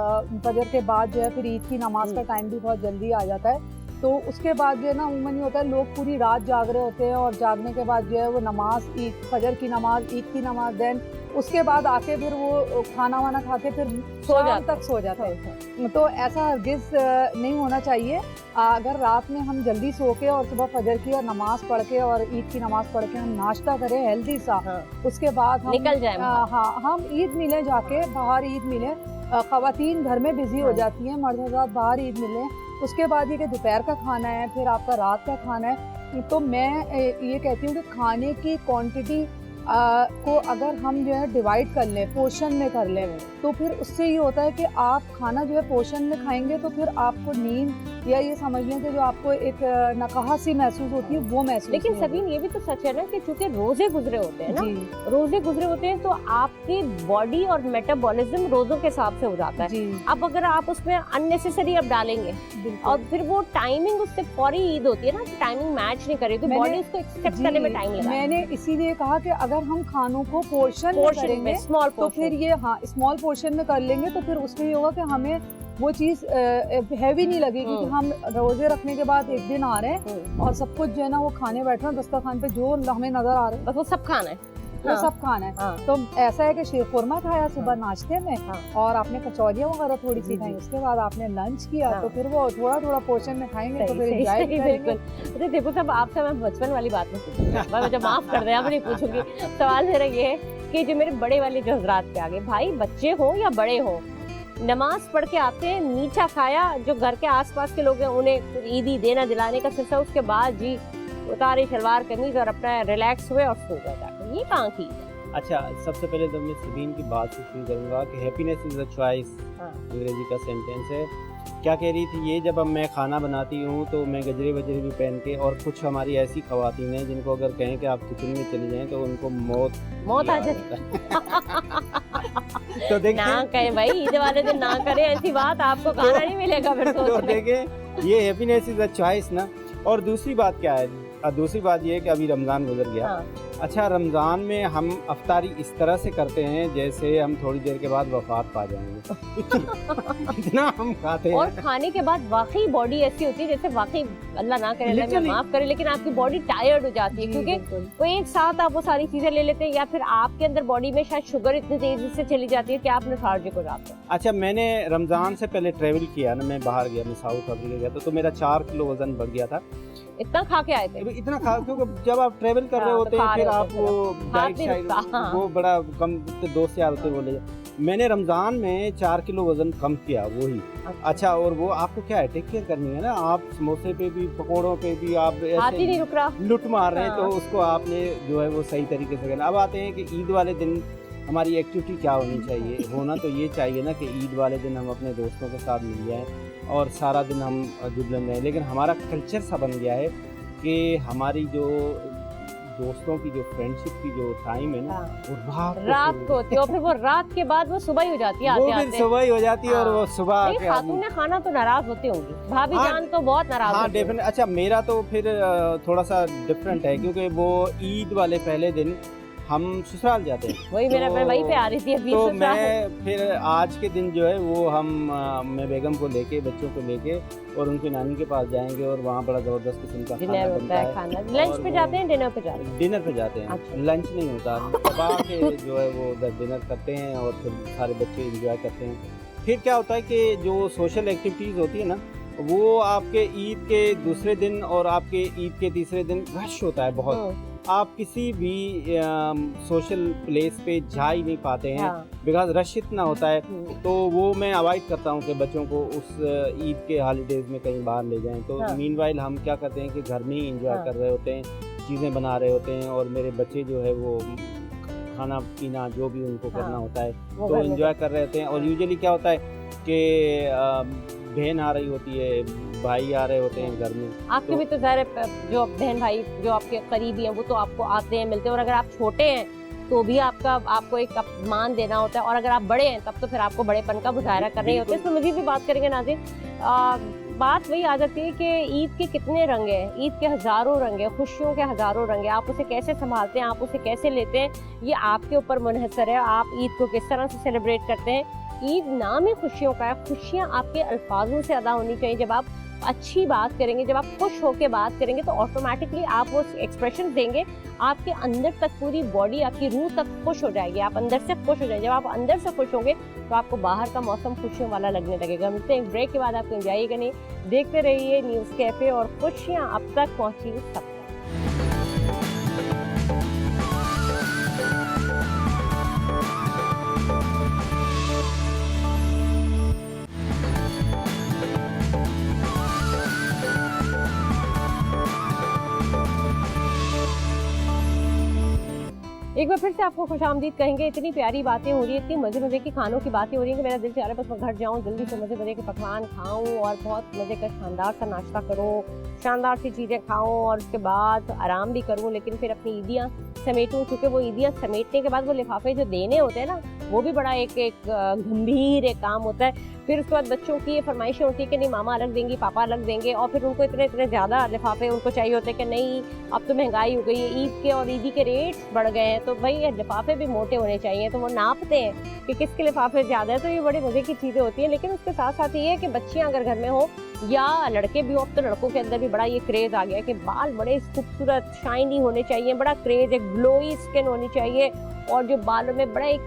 फजर के बाद जो है फिर ईद की नमाज का टाइम भी बहुत जल्दी आ जाता है। तो उसके बाद जो है ना उमूमन ये होता है लोग पूरी रात जाग रहे होते हैं और जागने के बाद जो है वो नमाज, ईद फजर की नमाज, ईद की नमाज, देन उसके बाद आके फिर वो खाना वाना खा के फिर सो जाते हैं। तो ऐसा हरगिज नहीं होना चाहिए। अगर रात में हम जल्दी सो के और सुबह फजर की और नमाज पढ़ के और ईद की नमाज पढ़ के हम नाश्ता करें हेल्दी सा, उसके बाद हम निकल जाए हाँ हम ईद मिले जाके बाहर ईद मिले। खवातीन घर में बिजी हो जाती हैं, मर्द हज़रात बाहर ईद मिले। उसके बाद ये कि दोपहर का खाना है, फिर आपका रात का खाना है। तो मैं ये कहती हूँ कि खाने की क्वांटिटी को अगर हम जो है डिवाइड कर लें, पोर्शन में कर लें, तो फिर उससे ये होता है कि आप खाना जो है पोर्शन में खाएंगे तो फिर आपको नींद या ये समझ लें कि जो आपको एक नकाहसी महसूस होती है वो महसूस लेकिन नहीं होगी। सबीन ये भी तो सच है ना कि चूंकि रोजे गुजरे होते हैं ना, जी रोजे गुजरे होते हैं तो आपकी बॉडी और मेटाबॉलिज्म रोजों के हिसाब से हो जाता है। जी अब अगर आप उसमें अननेसेसरी अब डालेंगे बिल्कुल। और फिर वो टाइमिंग उससे फौरी ईद होती है ना, टाइमिंग मैच नहीं करेगी, मैंने- बॉडी उसको एक्सेप्ट जी, करने में टाइम लगा। मैंने इसीलिए कहा कि अगर हम खानों को पोर्शन में पोर्शन करेंगे में स्मॉल तो फिर ये स्मॉल पोर्शन में कर लेंगे तो फिर उसमें ये होगा कि हमें वो चीज़ हैवी नहीं लगेगी कि हम रोजे रखने के बाद एक दिन आ रहे हैं और सब कुछ जो है ना वो खाने बैठ रहे हैं दस्तरखान पे जो हमें नजर आ रहा है बस वो सब खाना है। वो सब खाना है। हाँ। तो ऐसा है कि शीरखुरमा खाया सुबह नाश्ते में हाँ। और आपने कचौरियाँ वगैरह थोड़ी सी जी, खाई, जी। उसके बाद आपने लंच किया हाँ। तो फिर वो थोड़ा थोड़ा पोर्शन में खाएंगे तो फिर सही, एंजॉय सही, करेंगे। बिल्कुल। अरे देखो सब आपसे मैं बचपन वाली बात नहीं पूछूंगी, मुझे माफ कर दें, अब नहीं पूछूंगी। सवाल मेरा ये है कि जो मेरे बड़े वाले जो हजरात पे आ गए, भाई बच्चे हो या बड़े हो, नमाज पढ़ के आते हैं, नीचा खाया, जो घर के आसपास के लोग हैं उन्हें ईदी देना दिलाने का सिलसिला, उसके बाद जी उतारे शलवार कमीज और अपना रिलैक्स हुए और सो गए जाकर। ये कहाँ की? अच्छा, सबसे पहले तो मैं सबीन की बात से शुरू करूँगा कि हैप्पीनेस इज़ अ चॉइस, हाँ। अंग्रेजी का सेंटेंस है। क्या कह रही थी ये, जब अब मैं खाना बनाती हूँ तो मैं गजरे वजरे भी पहन के, और कुछ हमारी ऐसी ख़वातीन हैं जिनको अगर कहें कि आप किचन में चली जाएं तो उनको मौत आ जाती तो देखिए ना कहें भाई, ईद वाले दिन ना करें ऐसी बात, आपको खाना नहीं मिलेगा फिर तो सोच लें। देखिए ये हैप्पीनेस इज़ अ चॉइस ना। और दूसरी बात क्या है, दूसरी बात ये है कि अभी रमज़ान गुजर गया। हाँ। अच्छा, रमज़ान में हम अफ्तारी इस तरह से करते हैं जैसे हम थोड़ी देर के बाद वफात पा जाएंगे। इतना हम खाते हैं। और खाने के बाद वाकई बॉडी ऐसी होती है जैसे वाकई अल्लाह ना करे, अल्लाह Literally। माफ करे, लेकिन आपकी बॉडी टायर्ड हो जाती है जी, क्योंकि बिल्कुल। वो एक साथ आप वो सारी चीजें ले लेते हैं, या फिर आपके अंदर बॉडी में शायद शुगर इतनी तेजी से चली जाती है कि आप लेथार्जिक हो जाते हैं। अच्छा, मैंने रमज़ान से पहले ट्रैवल किया ना, मैं बाहर गया, मैं साउथ अफ्रीका गया था, तो मेरा 4 किलो वज़न बढ़ गया था। इतना खा के आए थे? इतना खा, क्योंकि जब आप ट्रेवल कर रहे हाँ, होते तो हैं खा फिर रहे आप होते वो हाथ डाइट नहीं साइड रुकता, हाँ। वो बड़ा कम, तो 2 से आते बोले। मैंने रमज़ान में 4 किलो वज़न कम किया, वही। अच्छा, और वो आपको क्या है, टेक केयर करनी है ना, आप समोसे पे भी पकोड़ों पे भी आप हाथ ही नहीं ऐसे रुक रहा। लुट मार रहे हैं, हाँ। तो उसको आपने जो है वो सही तरीके से करना। अब आते हैं कि ईद वाले दिन हमारी एक्टिविटी क्या होनी चाहिए। होना तो ये चाहिए ना कि ईद वाले दिन हम अपने दोस्तों के साथ मिल जाएं और सारा दिन हम जुबलन रहें, लेकिन हमारा कल्चर सा बन गया है कि हमारी जो दोस्तों की जो फ्रेंडशिप की जो टाइम है ना, हाँ। वो रात को होती है, और फिर वो रात के बाद वो सुबह ही हो जाती है वो आते फिर आते। सुबह ही हो जाती है। और हाँ। वो सुबह नहीं, के खातून ने खाना तो नाराज होती होंगी, भाभी हाँ, जान तो बहुत नाराज हाँ होती होंगी। डेफिनेट। अच्छा, मेरा तो फिर थोड़ा सा डिफरेंट है, क्योंकि वो ईद वाले पहले दिन हम ससुराल जाते हैं। वही मेरा तो- मैं वहीं पे आ रही थी अभी तो ससुराल। मैं फिर आज के दिन जो है वो हम मैं बेगम को लेके, बच्चों को लेके और उनकी नानी के पास जाएंगे, और वहाँ बड़ा ज़बरदस्त किस्म का डिनर खाना होता बनता है, है। खाना लंच और पे वो- जाते हैं, डिनर पे जाते हैं? डिनर पे जाते हैं। अच्छा। लंच नहीं होता, दबा के जो है वो उधर डिनर करते हैं और फिर सारे बच्चे एंजॉय करते हैं। फिर क्या होता है कि जो सोशल एक्टिविटीज़ होती है ना, वो आपके ईद के दूसरे दिन और आपके ईद के तीसरे दिन रश होता है बहुत। हम्म, आप किसी भी सोशल प्लेस पे जा ही नहीं पाते हैं, हाँ, बिकॉज रश इतना होता है। हम्म, तो वो मैं अवॉइड करता हूँ कि बच्चों को उस ईद के हॉलीडेज में कहीं बाहर ले जाएं। तो हाँ। मीनवाइल हम क्या करते हैं कि घर में ही इंजॉय हाँ। कर रहे होते हैं, चीज़ें बना रहे होते हैं, और मेरे बच्चे जो है वो खाना पीना जो भी उनको हाँ। करना होता है वो तो घर में इंजॉय कर रहे होते हैं। और हाँ। यूजुअली क्या होता है कि बहन आ रही होती है, भाई आ रहे होते हैं घर में। आपके तो- भी तो ज़ाहिर है जो बहन भाई जो आपके करीबी हैं वो तो आपको आते हैं, मिलते हैं, और अगर आप छोटे हैं तो भी आपको एक मान देना होता है, और अगर आप बड़े हैं तब तो फिर आपको बड़ेपन का मुजाहरा करना ही होता है। इसमें मजीद भी बात करेंगे नाज़रीन। बात वही आ जाती है कि ईद के कितने रंग हैं, ईद के हज़ारों रंग हैं, खुशियों के हज़ारों रंग हैं। आप उसे कैसे संभालते हैं, आप उसे कैसे लेते हैं, ये आपके ऊपर मुनहसर है। आप ईद को किस तरह से सेलिब्रेट करते हैं। ईद नाम ही खुशियों का है। खुशियाँ आपके अल्फाजों से अदा होनी चाहिए। जब आप अच्छी बात करेंगे, जब आप खुश होकर बात करेंगे, तो ऑटोमेटिकली आप वो एक्सप्रेशन देंगे, आपके अंदर तक पूरी बॉडी, आपकी रूह तक खुश हो जाएगी, आप अंदर से खुश हो जाएंगे। जब आप अंदर से खुश होंगे तो आपको बाहर का मौसम खुशियों वाला लगने लगेगा। मिलते हैं ब्रेक के बाद, आपको एंजॉय नहीं, देखते रहिए न्यूज़ कैफे, और खुशियाँ अब तक पहुँची सब तक। एक बार फिर से आपको खुशामदीद कहेंगे। इतनी प्यारी बातें हो रही है, इतनी मज़े मज़े की खानों की बातें हो रही हैं कि मेरा दिल चाह रहा है बस मैं घर जाऊँ, जल्दी से मज़े मज़े के पकवान खाऊं और बहुत मज़े का शानदार सा नाश्ता करूं, शानदार सी चीज़ें खाऊं, और उसके बाद आराम भी करूं, लेकिन फिर अपनी ईदियाँ समेटूं। क्योंकि वो ईदियाँ समेटने के बाद वो लिफाफे जो देने होते हैं ना, वो भी बड़ा एक गंभीर एक काम होता है। फिर उसके बाद बच्चों की ये फरमाइशें होती है कि नहीं मामा अलग देंगी, पापा अलग देंगे, और फिर उनको इतने इतने ज़्यादा लिफाफे उनको चाहिए होते हैं कि नहीं अब तो महंगाई हो गई है, ईद के और ईदी के रेट्स बढ़ गए हैं, तो भाई लिफाफे भी मोटे होने चाहिए। तो वो नापते हैं कि किसके लिफाफे ज़्यादा है। तो ये बड़ी मज़े की चीज़ें होती हैं। लेकिन उसके साथ साथ ये है कि बच्चियाँ अगर घर में हो या लड़के भी हो, अब तो लड़कों के अंदर भी बड़ा ये क्रेज़ आ गया है कि बाल बड़े खूबसूरत शाइनी होने चाहिए, बड़ा क्रेज़, एक ग्लोई स्किन होनी चाहिए, और जो बालों में बड़ा एक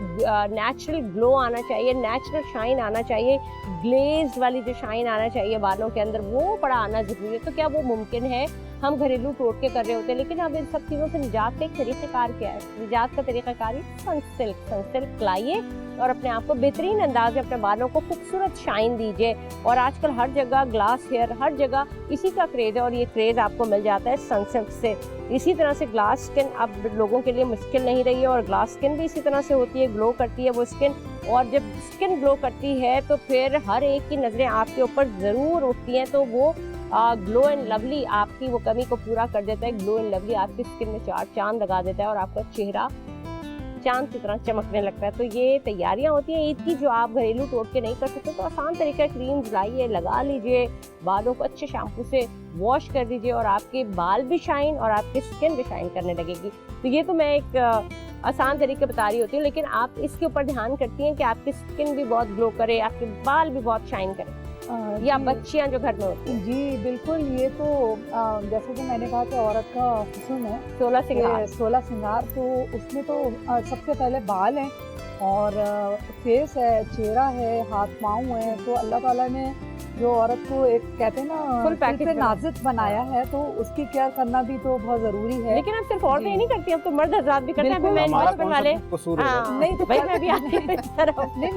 नेचुरल ग्लो आना चाहिए, नेचुरल शाइन आना चाहिए, ग्लेज वाली जो शाइन आना चाहिए बालों के अंदर, वो बड़ा आना ज़रूरी है। तो क्या वो मुमकिन है? हम घरेलू टोटके कर रहे होते हैं, लेकिन अब इन सब चीज़ों से निजात का एक तरीक़ाकार क्या है? निजात का तरीक़ाकार है सनसिल्क लाइए और अपने आप को बेहतरीन अंदाज में अपने बालों को खूबसूरत शाइन दीजिए। और आजकल हर जगह ग्लास हेयर, हर जगह इसी का क्रेज़ है, और ये क्रेज़ आपको मिल जाता है सनसिल्क से। इसी तरह से ग्लास स्किन अब लोगों के लिए मुश्किल नहीं रही है, और ग्लास स्किन भी इसी तरह से होती है, ग्लो करती है वो स्किन। और जब स्किन ग्लो करती है तो फिर हर एक की नज़रें आपके ऊपर ज़रूर उठती हैं। तो वो ग्लो एंड लवली आपकी वो कमी को पूरा कर देता है। ग्लो एंड लवली आपकी स्किन में चार चांद लगा देता है और आपका चेहरा चांद की तरह चमकने लगता है। तो ये तैयारियां होती हैं ईद की, जो आप घरेलू टोटके नहीं कर सकते, तो आसान तरीका क्रीम्स लाइए, लगा लीजिए, बालों को अच्छे शैम्पू से वॉश कर दीजिए, और आपके बाल भी शाइन और आपकी स्किन भी शाइन करने लगेगी। तो ये तो मैं एक आसान तरीके बता रही होती हूँ, लेकिन आप इसके ऊपर ध्यान करती हैं कि आपकी स्किन भी बहुत ग्लो करे, आपके बाल भी बहुत शाइन करें, या बच्चियां जो घर में होती हैं। जी बिल्कुल, ये तो जैसे कि मैंने कहा कि औरत का हुस्न है 16 सिंगार। 16 श्रृंगार, तो उसमें तो सबसे पहले बाल हैं और फेस है, चेहरा है, हाथ पाँव है। तो अल्लाह ताला ने जो औरत को एक कहते हैं ना Full दिल package पे बना। नाजुक बनाया है, तो उसकी केयर करना भी तो बहुत जरूरी है। लेकिन अब सिर्फ औरतें जी। ही नहीं करती, अब तो मर्द हजरात भी करते हैं। बिल्कुल, मैं हमारा बचपन कौन वाले सा कसूर है? हाँ, नहीं तो भाई मैं भी आती हूँ इस तरफ। नहीं,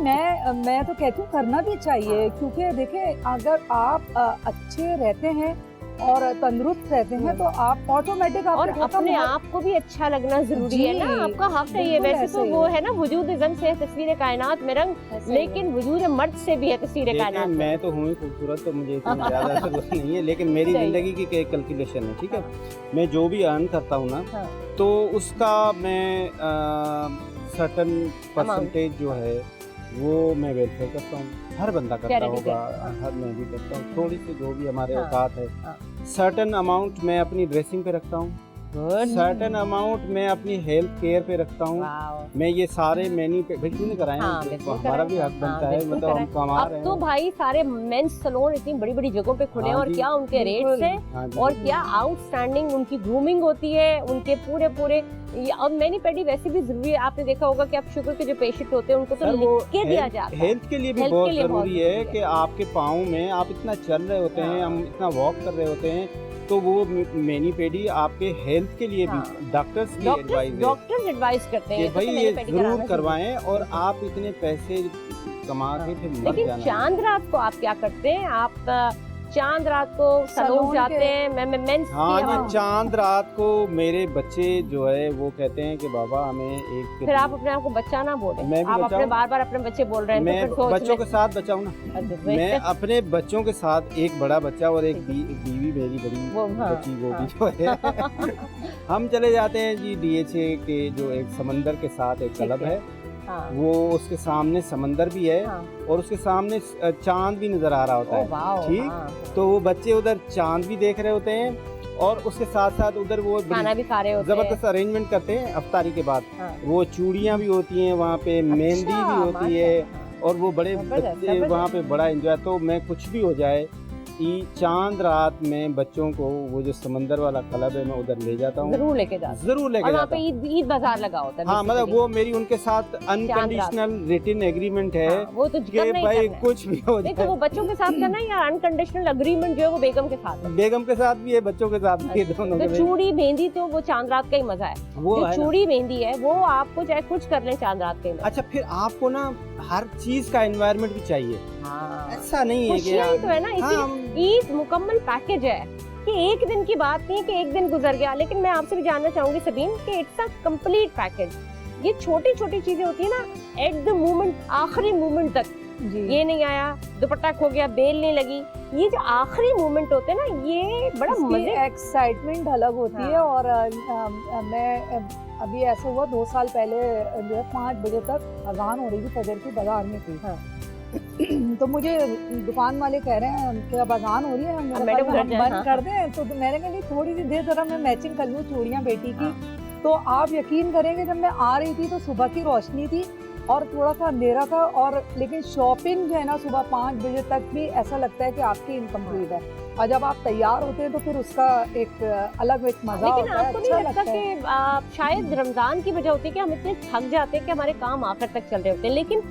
मैं तो कहती हूँ करना भी चाहिए, क्योंकि देखें अगर आप अच्छे रहते हैं और तंदुरुस्त रहते हैं तो आप ऑटोमेटिक और अपने आप को भी अच्छा लगना जरूरी है ना, जी, आपका हक है ये। बिल्कुल वैसे ऐसे तो ही वो है। है ना, वजूद इज़्म से है तस्वीर कायनात में रंग, लेकिन वजूद मर्द से भी है तस्वीर देखिए, कायनात में। मैं तो हूँ ही खूबसूरत, तो मुझे इतनी ज़्यादा जरूरत नहीं है, लेकिन मेरी सही है। ज़िंदगी की एक कैलकुलेशन है, ठीक है। हाँ। मैं जो भी अर्न करता हूँ ना, हाँ। तो उसका मैं सर्टन परसेंटेज जो है वो मैं वेलफेयर करता हूँ। हर बंदा करता Charity होगा, करते हैं। हर मैं भी करता हूँ। थोड़ी सी जो भी हमारे हाँ, औकात है, हाँ। सर्टन अमाउंट मैं अपनी ड्रेसिंग पे रखता हूँ, सर्टन अमाउंट मैं अपनी हेल्थ केयर पे रखता हूँ। वाह। मैं ये सारे मैन्यू पे बिल्कुल नहीं कराए हाँ, हैं, बिल्कुल हमारा भी कराएं। हक बनता हाँ, है, बिल्कुल मतलब हम कराएं। कमा अब रहे तो हैं। भाई सारे मेंस सैलून इतनी बड़ी बड़ी जगहों पे खुले हैं, हाँ और जी, क्या उनके बिल्कुल। रेट्स हैं, हाँ जी, और बिल्कुल। क्या आउटस्टैंडिंग उनकी ग्रूमिंग होती है, उनके पूरे पूरे। अब मैनी पेडी वैसे भी जरूरी है, आपने देखा होगा कि अब शुगर के जो पेशेंट होते हैं उनको तो सर, वो लिख के दिया जाता है। हेल्थ के लिए भी हेल्थ बहुत के लिए बहुत जरूरी है जरूरी है। कि आपके पाँव में आप इतना चल रहे होते हैं, हाँ। हम इतना वॉक कर रहे होते हैं, तो वो मेनी पेडी आपके हेल्थ के लिए हाँ। भी डॉक्टर्स की एडवाइस है डॉक्टर्स एडवाइस करते कि हैं भाई तो ये mani-pedi जरूर कराना करवाएं, और बिल्कुल। आप इतने पैसे कमा के फिर मत लेकिन जाना। चांद रात को आप क्या करते हैं? आप चांद रात को सैलून सैलून जाते के- हैं? मैं मेंस हाँ की जी, चांद रात को मेरे बच्चे जो है वो कहते हैं कि बाबा हमें एक फिर आप अपने आप को बच्चा ना बोले, मैं भी आप बच्चा अपने हूँ। बार बार अपने बच्चे बोल रहे हैं तो मैं फिर सोच बच्चों लें। के साथ बचाऊँ ना, अच्छा, मैं अपने बच्चों के साथ, एक बड़ा बच्चा और एक बीवी मेरी बड़ी वो, हाँ, बच्ची, वो हाँ। भी जो है हम चले जाते हैं जी DHA के जो एक समंदर के साथ एक ठीक क्लब है। है, हाँ, वो उसके सामने समंदर भी है, हाँ। और उसके सामने चांद भी नजर आ रहा होता ओ है, वाओ, ठीक। हाँ, तो वो बच्चे उधर चांद भी देख रहे होते हैं, और उसके साथ साथ उधर वो खाना बड़ी भी खा रहे होते हैं। जबरदस्त अरेंजमेंट करते हैं अफ्तारी के बाद। हाँ। वो चूड़ियाँ भी होती हैं वहाँ पे, मेहंदी भी अच्छा, होती है, माशाल्लाह। और वो बड़े जबरदस्त, बच्चे जबरदस्त। वहाँ पे बड़ा एंजॉय। तो मैं कुछ भी हो जाए, चांद रात में बच्चों को वो जो समंदर वाला क्लब है, मैं उधर ले जाता हूँ, जरूर लेके जाते जरूर हैं। लेके और वहाँ जाता पे हूँ। ईद बाजार लगा होता है। हाँ, मतलब basically। वो मेरी उनके साथ अनकंडीशनल रिटन एग्रीमेंट है हाँ, वो तो कि करना ही भाई करना है। कुछ भी हो नहीं तो जाए। वो बच्चों के साथ करना है, या अनकंडीशनल अग्रीमेंट जो है वो बेगम के साथ है? बेगम के साथ भी है, बच्चों के साथ भी है, दोनों तो के चूड़ी मेहंदी तो वो चांद रात का ही मजा है। वो जो है ना। चूड़ी मेहंदी है वो आपको चाहे कुछ कर लें चांद रात के अच्छा, फिर आपको ना हर चीज का एनवायरनमेंट भी चाहिए, हाँ, ऐसा नहीं है कि खुशियाँ ही तो है ना। हाँ, इसी ईद मुकम्मल पैकेज है कि एक दिन की बात नहीं है कि एक दिन गुजर गया। लेकिन मैं आपसे भी जानना चाहूंगी सबीन कि इट्स अ कंप्लीट पैकेज। ये छोटी छोटी चीजें होती है ना, एट द मोमेंट, आखिरी मोमेंट तक, जी। ये नहीं आया, दुपट्टा खो गया, बेल नहीं लगी, ये जो आखिरी मोमेंट होते हैं ना, ये बड़ा मजे। एक्साइटमेंट अलग होती है। हाँ। और मैं अभी ऐसा हुआ 2 साल पहले जो है 5 बजे तक अजान हो रही थी फजर की, बाजार में थी। हाँ। तो मुझे दुकान वाले कह रहे हैं कि अब अजान हो रही है, अब मैंने मैडम कहा घर जाएं, बंद हाँ। कर दें। तो मैंने कहा नहीं, थोड़ी सी देर जरा मैं मैचिंग कर लूँ चूड़ियाँ बेटी की। तो आप यकीन करेंगे, जब मैं आ रही थी तो सुबह की रोशनी थी और थोड़ा सा अंधेरा था, और लेकिन शॉपिंग जो है ना सुबह 5 बजे तक भी ऐसा लगता है कि आपकी इनकम्प्लीट है। और जब आप तैयार होते हैं तो फिर उसका एक अलग एक मजा लेकिन होता है, आपको नहीं अच्छा लगता लगता है। कि शायद रमजान की वजह होती है कि हम इतने थक जाते हैं कि हमारे काम आखिर तक चल रहे होते हैं। लेकिन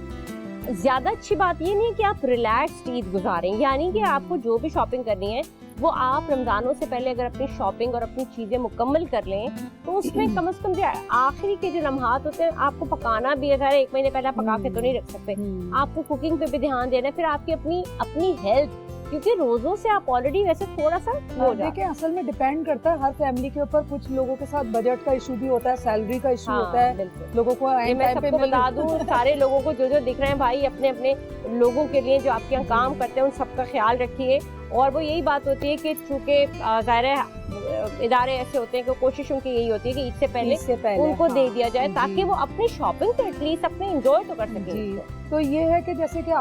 ज्यादा अच्छी बात ये नहीं है कि आप रिलैक्स्ड ईद गुजारें, यानी कि आपको जो भी शॉपिंग करनी है वो आप रमजानों से पहले अगर अपनी शॉपिंग और अपनी चीजें मुकम्मल कर लें, तो उसमें कम से कम जो आखिरी के जो लम्हात होते हैं, आपको पकाना भी है, खैर 1 महीने पहले आप पका के तो नहीं रख सकते, आपको कुकिंग पे भी ध्यान देना है, फिर आपकी अपनी हेल्थ, क्योंकि रोजों से आप ऑलरेडी वैसे थोड़ा सा हो जाते देखिए असल में डिपेंड करता है हर फैमिली के ऊपर। कुछ लोगों के साथ बजट का इशू भी होता है, सैलरी का इशू होता है, बिल्कुल। लोगों को ये एंड मैं टाइम पे सबको बता दूं, सारे लोगों को जो दिख रहे हैं भाई, अपने अपने लोगों के लिए जो आपके यहाँ काम करते हैं उन सबका ख्याल रखिए। और वो यही बात होती है कि चूंकि ज़ाहिर है इदारे ऐसे होते हैं कि कोशिश उनकी यही होती है कि इससे पहले उनको दे दिया जाए, ताकि वो अपनी शॉपिंग तो एटलीस्ट अपने एंजॉय तो कर सकें। जी। तो ये है कि जैसे कि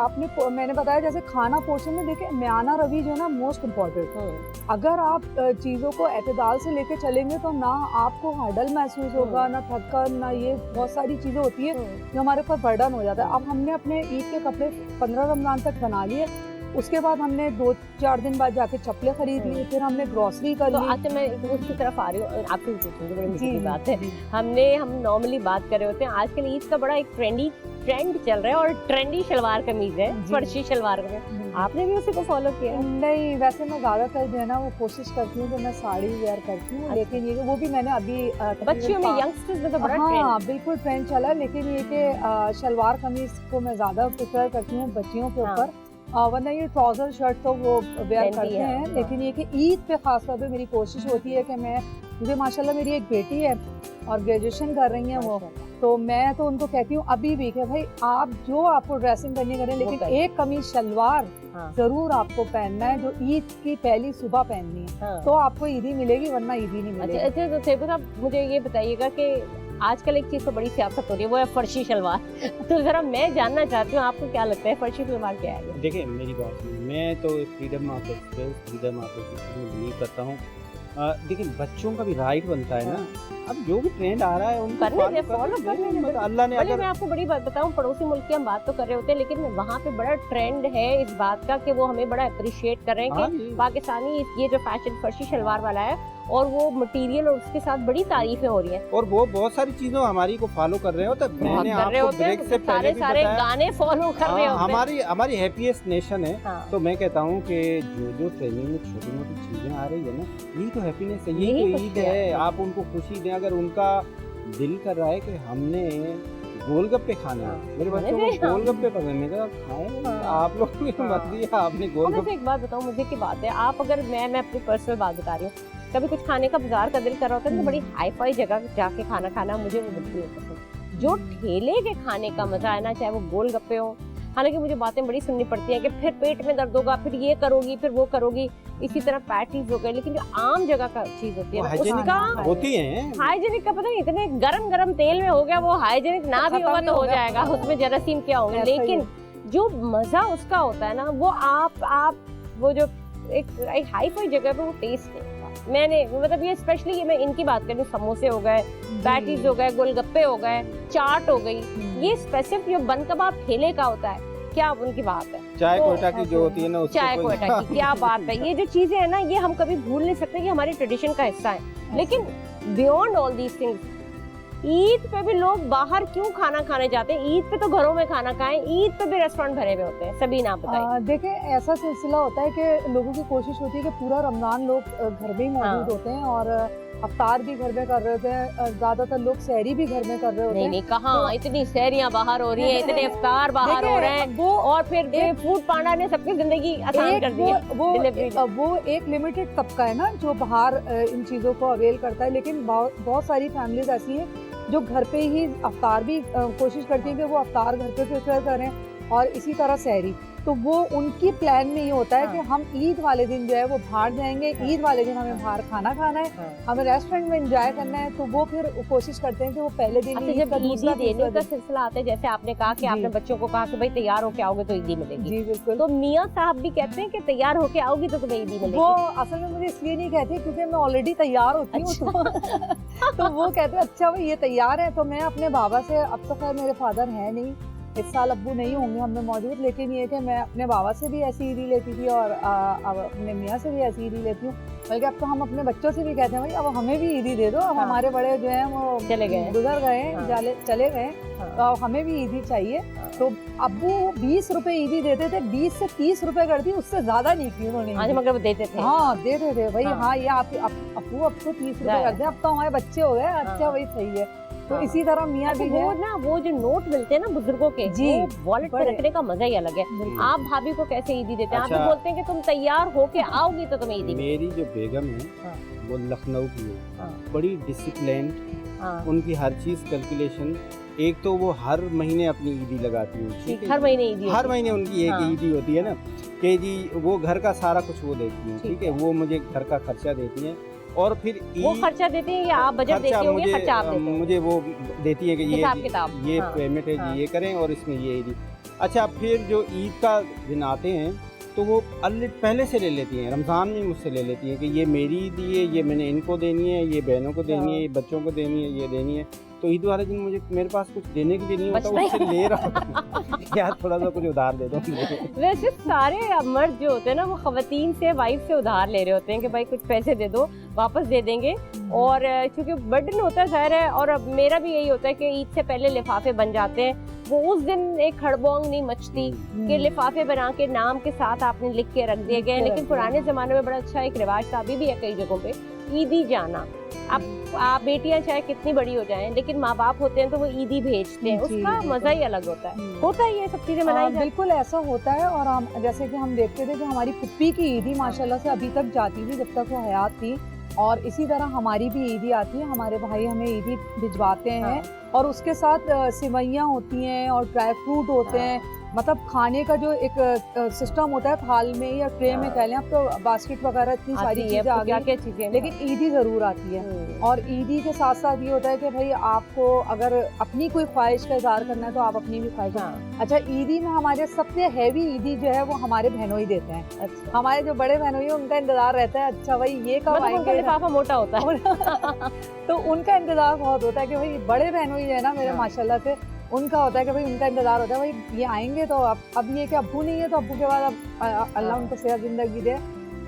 मैंने बताया, जैसे खाना पोर्शन में देखिए म्याना रवि जो है ना मोस्ट इम्पोर्टेंट। अगर आप चीज़ों को एतदाल से लेके चलेंगे तो ना आपको हर्डल महसूस होगा, ना थकन, ना ये बहुत सारी चीज़ें होती है जो हमारे ऊपर बर्डन हो जाता है। अब हमने अपने ईद के कपड़े 15 रमजान तक बना लिए, उसके बाद हमने 2-4 दिन बाद जाके चप्पलें खरीद ली, फिर हमने ग्रोसरी कर तो ली। अच्छा मैं उसकी तरफ आ रही हूँ, आपसे पूछूंगी, बड़ी मजे की जी, बात है। जी। हम नॉर्मली बात कर रहे होते हैं, आजकल ईद का बड़ा एक ट्रेंड चल रहा है और ट्रेंडी शलवार कमीज है, जी। फर्शी शलवार कमीज, आपने भी उसी को फॉलो किया है? नहीं, वैसे मैं ज्यादातर जो है ना वो कोशिश करती हूँ कि मैं साड़ी वेयर करती हूँ, अच्छा। लेकिन ये वो भी मैंने अभी बच्चियों में, यंगस्टर्स में तो बड़ा ट्रेंड। हाँ बिल्कुल ट्रेंड चला, लेकिन ये कि शलवार कमीज को मैं ज्यादा प्रेफर करती हूँ बच्चियों के हाँ। ऊपर, वरना ये ट्राउजर शर्ट तो वो वेयर पहनती करते है, हैं। हाँ। लेकिन ये कि ईद पे खासतौर पे मेरी कोशिश होती है कि मैं, मुझे माशाल्लाह मेरी एक बेटी है और ग्रेजुएशन कर रही है वो, तो मैं तो उनको कहती हूँ अभी भी कि भाई आप जो आपको ड्रेसिंग करनी करें, लेकिन करें। एक कमीज शलवार हाँ। जरूर आपको पहनना है जो ईद की पहली सुबह पहननी है, हाँ। तो आपको ईदी मिलेगी, वरना ईदी नहीं अच्छा मिलेगी। अच्छा, तो सेबुत आप मुझे ये बताइएगा कि आजकल एक चीज तो बड़ी सियासत हो रही है, वो है फर्शी शलवार। तो जरा मैं जानना चाहती हूँ आपको क्या लगता है फर्शी शलवार क्या है? देखिए मेरी बात सुनिए, मैं तो freedom of express, freedom of express में बिलीव करता हूँ। देखिए बच्चों का भी राइट बनता है ना, अब जो भी ट्रेंड आ रहा है उनको करने दे, follow follow करने दे। मतलब अल्लाह ने अरे अगर मैं आपको बड़ी बात बताऊं, पड़ोसी मुल्क की हम बात तो कर रहे होते हैं, लेकिन वहाँ पे बड़ा ट्रेंड है इस बात का कि वो हमें बड़ा अप्रिशिएट कर रहे हैं हाँ कि जी। पाकिस्तानी ये जो फैशन फर्शी शलवार वाला है, और वो मटेरियल और उसके साथ बड़ी तारीफें हो रही हैं। और वो बहुत सारी चीज़ों हमारी को फॉलो कर रहे हो, तो मैंने कर रहे आपको होते हैं, ब्रेक से पहले सारे भी सारे बताया। गाने फॉलो कर रहे होते हैं। हमारी हमारी हैप्पीएस्ट नेशन है। हाँ। तो मैं कहता हूँ कि जो जो ट्रेनिंग में छोटी मोटी चीजें आ रही है ना, यही तो हैप्पीनेस है, यही यही तो तो ईद खुशी है। है। आप उनको खुशी दें। अगर उनका दिल कर रहा है कि हमने गोलगप्पे खाने हैं, हाँ। मेरे खाने बच्चों दे, को हाँ। गोलगप्पे पसंद है, मैं कहा खाएं, हाँ। आप लोग की हाँ। मर्जी है, आपने और गोलगप्पे। वैसे एक बात बताऊं, मुझे की बात है, आप अगर मैं अपनी पर्सनल बात बता रही हूँ, कभी कुछ खाने का बाजार का दिल कर रहा होता है तो बड़ी हाई फाई जगह जाके खाना खाना मुझे वो बिल्कुल नहीं पसंद। जो ठेले के खाने का मजा है ना, चाहे वो गोलगप्पे हो, हालांकि मुझे बातें बड़ी सुननी पड़ती हैं कि फिर पेट में दर्द होगा, फिर ये करोगी, फिर वो करोगी, इसी तरह पैटीज हो गए, लेकिन जो आम जगह का चीज होती है ना, हाइजीनिक उसका होती हैं। हाइजीनिक का पता नहीं, इतने गरम गरम तेल में हो गया, वो हाइजीनिक ना भी खत्म होगा ही तो हो हो गया। जाएगा, उसमें जरासीम क्या होंगे, ऐसा ही लेकिन जो मजा उसका होता है ना, वो आप वो जो एक हाई फाई जगह पे वो टेस्ट है। मैंने मतलब ये स्पेशली ये मैं इनकी बात करूँ, समोसे हो गए, पैटीज हो गए, गोलगप्पे हो गए, चाट हो गई, ये स्पेसिफिक जो बन कबाब ठेले का होता है, क्या उनकी बात है। चाय तो कोयटा की जो होती है ना, उसको चाय कोई- कोयटा की क्या बात है, ये जो चीजें है ना, ये हम कभी भूल नहीं सकते, ये हमारी ट्रेडिशन का हिस्सा है। लेकिन beyond all these things, Eid पे भी लोग बाहर क्यों खाना खाने जाते हैं? ईद पे तो घरों में खाना खाएं, ईद पे भी रेस्टोरेंट भरे हुए होते हैं। सभी ना बताइए। देखिए ऐसा सिलसिला होता है कि लोगों की कोशिश होती है कि पूरा रमजान लोग घर में ही मौजूद हाँ। होते हैं, और अफ्तार भी घर में कर रहे होते हैं, ज्यादातर लोग सहरी भी घर में कर रहे होते नहीं हैं। नहीं, कहाँ तो- इतनी सहरियां बाहर हो रही हैं, इतने इफ्तार बाहर हो रहे हैं, वो और फिर फूड पांडा ने सबकी जिंदगी आसान कर दी है। डिलीवरी में। वो एक लिमिटेड तबका है ना जो बाहर इन चीज़ों को अवेल करता है, लेकिन बहुत सारी फैमिलीज ऐसी हैं जो घर पे ही अफ्तार भी कोशिश करती हैं कि वो अफ्तार घर पे प्रिपेयर करें, और इसी तरह सहरी। तो वो उनकी प्लान में ये होता है हाँ। कि हम ईद वाले दिन जो है वो बाहर जाएंगे, हाँ। ईद वाले दिन हमें बाहर खाना खाना है, हाँ। हमें रेस्टोरेंट में एंजॉय करना है, तो वो फिर कोशिश करते हैं कि वो पहले दिन अच्छा, ईद जब का ईदी दूसरा देने तीसरा का दिन। सिलसिला आता है, जैसे आपने कहा कि जी। आपने बच्चों को कहा कि भाई तैयार होके आओगे तो ईदी मिलेगी, जी बिल्कुल। तो मियाँ साहब भी कहते हैं कि तैयार होके आओगी तो तुम्हें ईदी मिलेगी। वो असल में मुझे इसलिए नहीं कहते क्योंकि मैं ऑलरेडी तैयार होती हूँ, तो वो कहते हैं अच्छा भाई ये तैयार है। तो मैं अपने बाबा से, अब तो खैर मेरे फादर हैं नहीं, इस साल अब्बू नहीं होंगे हम में मौजूद, लेकिन ये कि मैं अपने बाबा से भी ऐसी ईदी लेती थी और अब अपने मियाँ से भी ऐसी ईदी लेती हूँ। बल्कि अब तो हम अपने बच्चों से भी कहते हैं भाई अब हमें भी ईदी दे दो, अब हाँ। हमारे बड़े जो हैं वो चले गए, गुजर गए हैं, हाँ। चले गए, हाँ। तो अब हमें भी ईदी चाहिए। हाँ। तो अब्बू 20 रुपए ईदी देते थे, 20 से 30 रुपए करती, उससे ज्यादा नहीं की उन्होंने आज ईदी। मगर वो देते थे। हाँ देते थे भाई, हाँ। हाँ ये आप अप्पू अब तो 30 रुपए जाए। कर दे, अब तो हमारे बच्चे हो गए, अच्छा हाँ। वही सही है। तो हाँ। इसी तरह मियाँ अच्छा, भी वो है। ना वो जो नोट मिलते हैं ना बुजुर्गों के, जी, वो वॉलेट पे बड़े। रखने का मजा ही अलग है। बिल्कुल। आप भाभी को कैसे ईदी देते हैं? आप भी अच्छा। बोलते हैं कि तुम तैयार होके आओगी तो तुम्हें ईदी मिलेगी। मेरी जो बेगम है हाँ। वो लखनऊ की है, हाँ। बड़ी डिसिप्लिन, हाँ। उनकी हर चीज कैलकुलेशन। एक तो वो हर महीने अपनी ईदी लगाती है, ठीक है? हर महीने ईदी हर होती है। महीने उनकी एक हाँ। ईदी होती है ना, कि जी वो घर का सारा कुछ वो देखती हैं, ठीक ठीक है? वो मुझे घर का खर्चा देती हैं, और फिर वो खर्चा देती है या आप बजट देती होंगी या खर्चा आप देते हो? मुझे वो देती है कि हिसाब किताब। ये हाँ। पेमेंट है हाँ। जी, ये करें, और इसमें ये ईदी। अच्छा, फिर जो ईद का दिन आते हैं तो वो पहले से ले लेती हैं, रमज़ान में मुझसे ले लेती हैं कि ये मेरी ईदी है, ये मैंने इनको देनी है, ये बहनों को देनी है, ये बच्चों को देनी है, ये देनी है। तो ईद वाले दिन मुझे मेरे पास कुछ देने के लिए नहीं होता, बचता ही- उससे ले रहा हूँ यार थोड़ा सा कुछ उधार दे दो मुझे। वैसे सारे मर्द जो होते हैं ना वो खवातीन से, वाइफ से उधार ले रहे होते हैं कि भाई कुछ पैसे दे दो, वापस दे देंगे। और चूंकि बर्डन होता है ज़ाहिर है, और अब मेरा भी यही होता है कि ईद से पहले लिफाफे बन जाते हैं, वो उस दिन एक खड़बोंग नहीं मचती कि लिफाफे बना के नाम के साथ आपने लिख के रख दिए गए। लेकिन पुराने ज़माने में बड़ा अच्छा एक रिवाज था, अभी भी है कई जगहों पे, ईदी जाना। अब आप बेटियां चाहे कितनी बड़ी हो जाएं, लेकिन माँ बाप होते हैं तो वो ईदी भेजते हैं, जी, उसका जी, मजा ही अलग होता है। होता है ये सब चीजें मनाई जाती बिल्कुल ऐसा होता है। और हम जैसे कि हम देखते थे कि हमारी पुप्पी की ईदी माशाल्लाह से अभी तक जाती थी जब तक वो हयात थी, और इसी तरह हमारी भी ईदी आती है, हमारे भाई हमें ईदी भिजवाते हैं। और उसके साथ सिवैयाँ होती हैं और ड्राई फ्रूट होते हैं, मतलब खाने का जो एक सिस्टम होता है थाल में या ट्रे में कह लें, अब तो बास्केट वगैरह इतनी सारी चीजें आ क्या गई, क्या चीजें, लेकिन ईदी जरूर आती है। और ईदी के साथ साथ ये होता है कि भाई आपको अगर अपनी कोई ख्वाहिश का इज़हार करना है तो आप अपनी भी ख्वाहिश। अच्छा, ईदी में हमारे सबसे हैवी ईदी जो है वो हमारे बहनोई देते हैं। अच्छा, हमारे जो बड़े बहनोई है उनका इंतजार रहता है, अच्छा भाई ये कब मतलब उनका आएंगे। लिफाफा मोटा होता है। तो उनका इंतजार बहुत होता है कि भाई बड़े बहनोई है ना मेरे, माशाल्लाह से उनका होता है कि भाई उनका इंतजार होता है भाई ये आएंगे तो अब ये कि अब्बू नहीं है तो अब्बू के बाद अब अल्लाह उनको सेहत जिंदगी दे,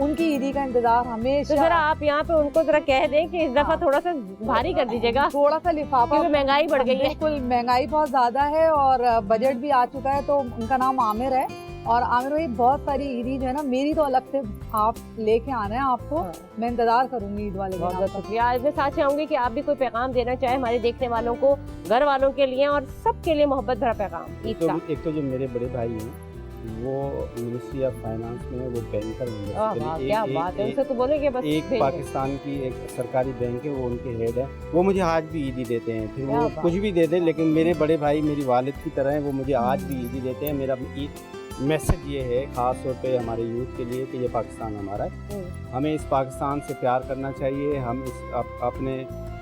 उनकी ईदी का इंतजार तो हमेशा। जरा आप यहाँ पे उनको जरा कह दें कि इस दफा थोड़ा सा भारी कर दीजिएगा, थोड़ा सा लिफाफा, क्योंकि महंगाई बढ़ गई है। बिल्कुल महंगाई बहुत ज्यादा है और बजट भी आ चुका है। तो उनका नाम आमिर है, और आमिर भाई बहुत सारी ईदी जो है ना मेरी तो अलग से आप लेके आना है आपको, मैं इंतजार करूंगी ईद वाले दिन बहुत बहुत आपका। शुक्रिया। आज मैं साथ चाहूंगी कि आप भी कोई पैगाम देना चाहे हमारे देखने वालों को, घर वालों के लिए और सबके लिए मोहब्बत भरा पैगाम ईद का। एक तो जो मेरे बड़े भाई हैं वो मिनिस्ट्री ऑफ फाइनेंस में, वो बैंकर हैं। वाह, क्या बात है, उनसे तो बोलेंगे बस एक भेज दें। पाकिस्तान की एक सरकारी बैंक है, वो उनके हेड है, वो मुझे आज भी ईदी देते हैं। फिर क्या वो बात कुछ भी दे दें, लेकिन मेरे बड़े भाई मेरी वालिद की तरह हैं, वो मुझे आज भी ईदी देते हैं। मेरा मैसेज ये है ख़ास तौर पे हमारे यूथ के लिए कि ये पाकिस्तान हमारा है, हमें इस पाकिस्तान से प्यार करना चाहिए, हम इस अपने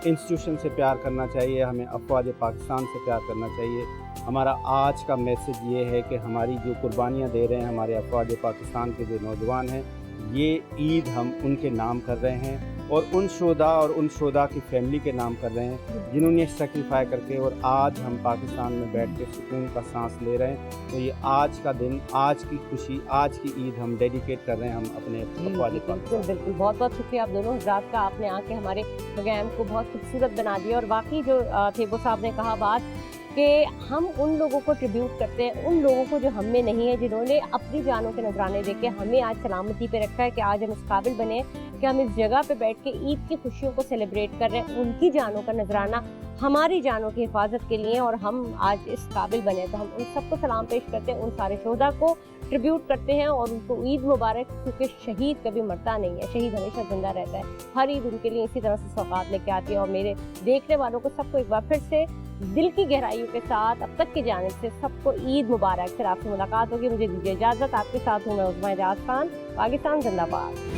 इंस्टीट्यूशन से प्यार करना चाहिए, हमें अफवाज पाकिस्तान से प्यार करना चाहिए। हमारा आज का मैसेज ये है कि हमारी जो कुर्बानियाँ दे रहे हैं हमारे अफवाज पाकिस्तान के जो नौजवान हैं, ये ईद हम उनके नाम कर रहे हैं और उन शोदा की फैमिली के नाम कर रहे हैं जिन्होंने सेक्रीफाई करके, और आज हम पाकिस्तान में बैठ के सुकून का सांस ले रहे हैं। तो ये आज का दिन, आज की खुशी, आज की ईद हम डेडिकेट कर रहे हैं हम अपने अफवाज बिल्कुल बिल्कुल। बहुत बहुत शुक्रिया आप दोनों हजरात का, आपने आके हमारे प्रोग्राम को बहुत खूबसूरत बना दिया। और वाकई जो थेबो साहब ने कहा बात कि हम उन लोगों को ट्रिब्यूट करते हैं, उन लोगों को जो हम में नहीं है, जिन्होंने अपनी जानों के नजराने देके हमें आज सलामती पे रखा है कि आज हम इस काबिल बने कि हम इस जगह पे बैठ के ईद की खुशियों को सेलिब्रेट कर रहे हैं। उनकी जानों का नजराना हमारी जानों की हिफाजत के लिए, और हम आज इस काबिल बने, तो हम उन सबको सलाम पेश करते हैं, उन सारे शोहदा को ट्रिब्यूट करते हैं और उनको ईद मुबारक, क्योंकि शहीद कभी मरता नहीं है, शहीद हमेशा जिंदा रहता है। हर ईद उनके लिए इसी तरह से सौगात लेके आती है। और मेरे देखने वालों को सबको एक बार फिर से दिल की गहराइयों के साथ अब तक की जानिब से सबको ईद मुबारक। फिर आपसे मुलाकात होगी, मुझे दीजिए इजाजत। आपके साथ हूँ मैं उस्मा एजाज खान, पाकिस्तान जिंदाबाद।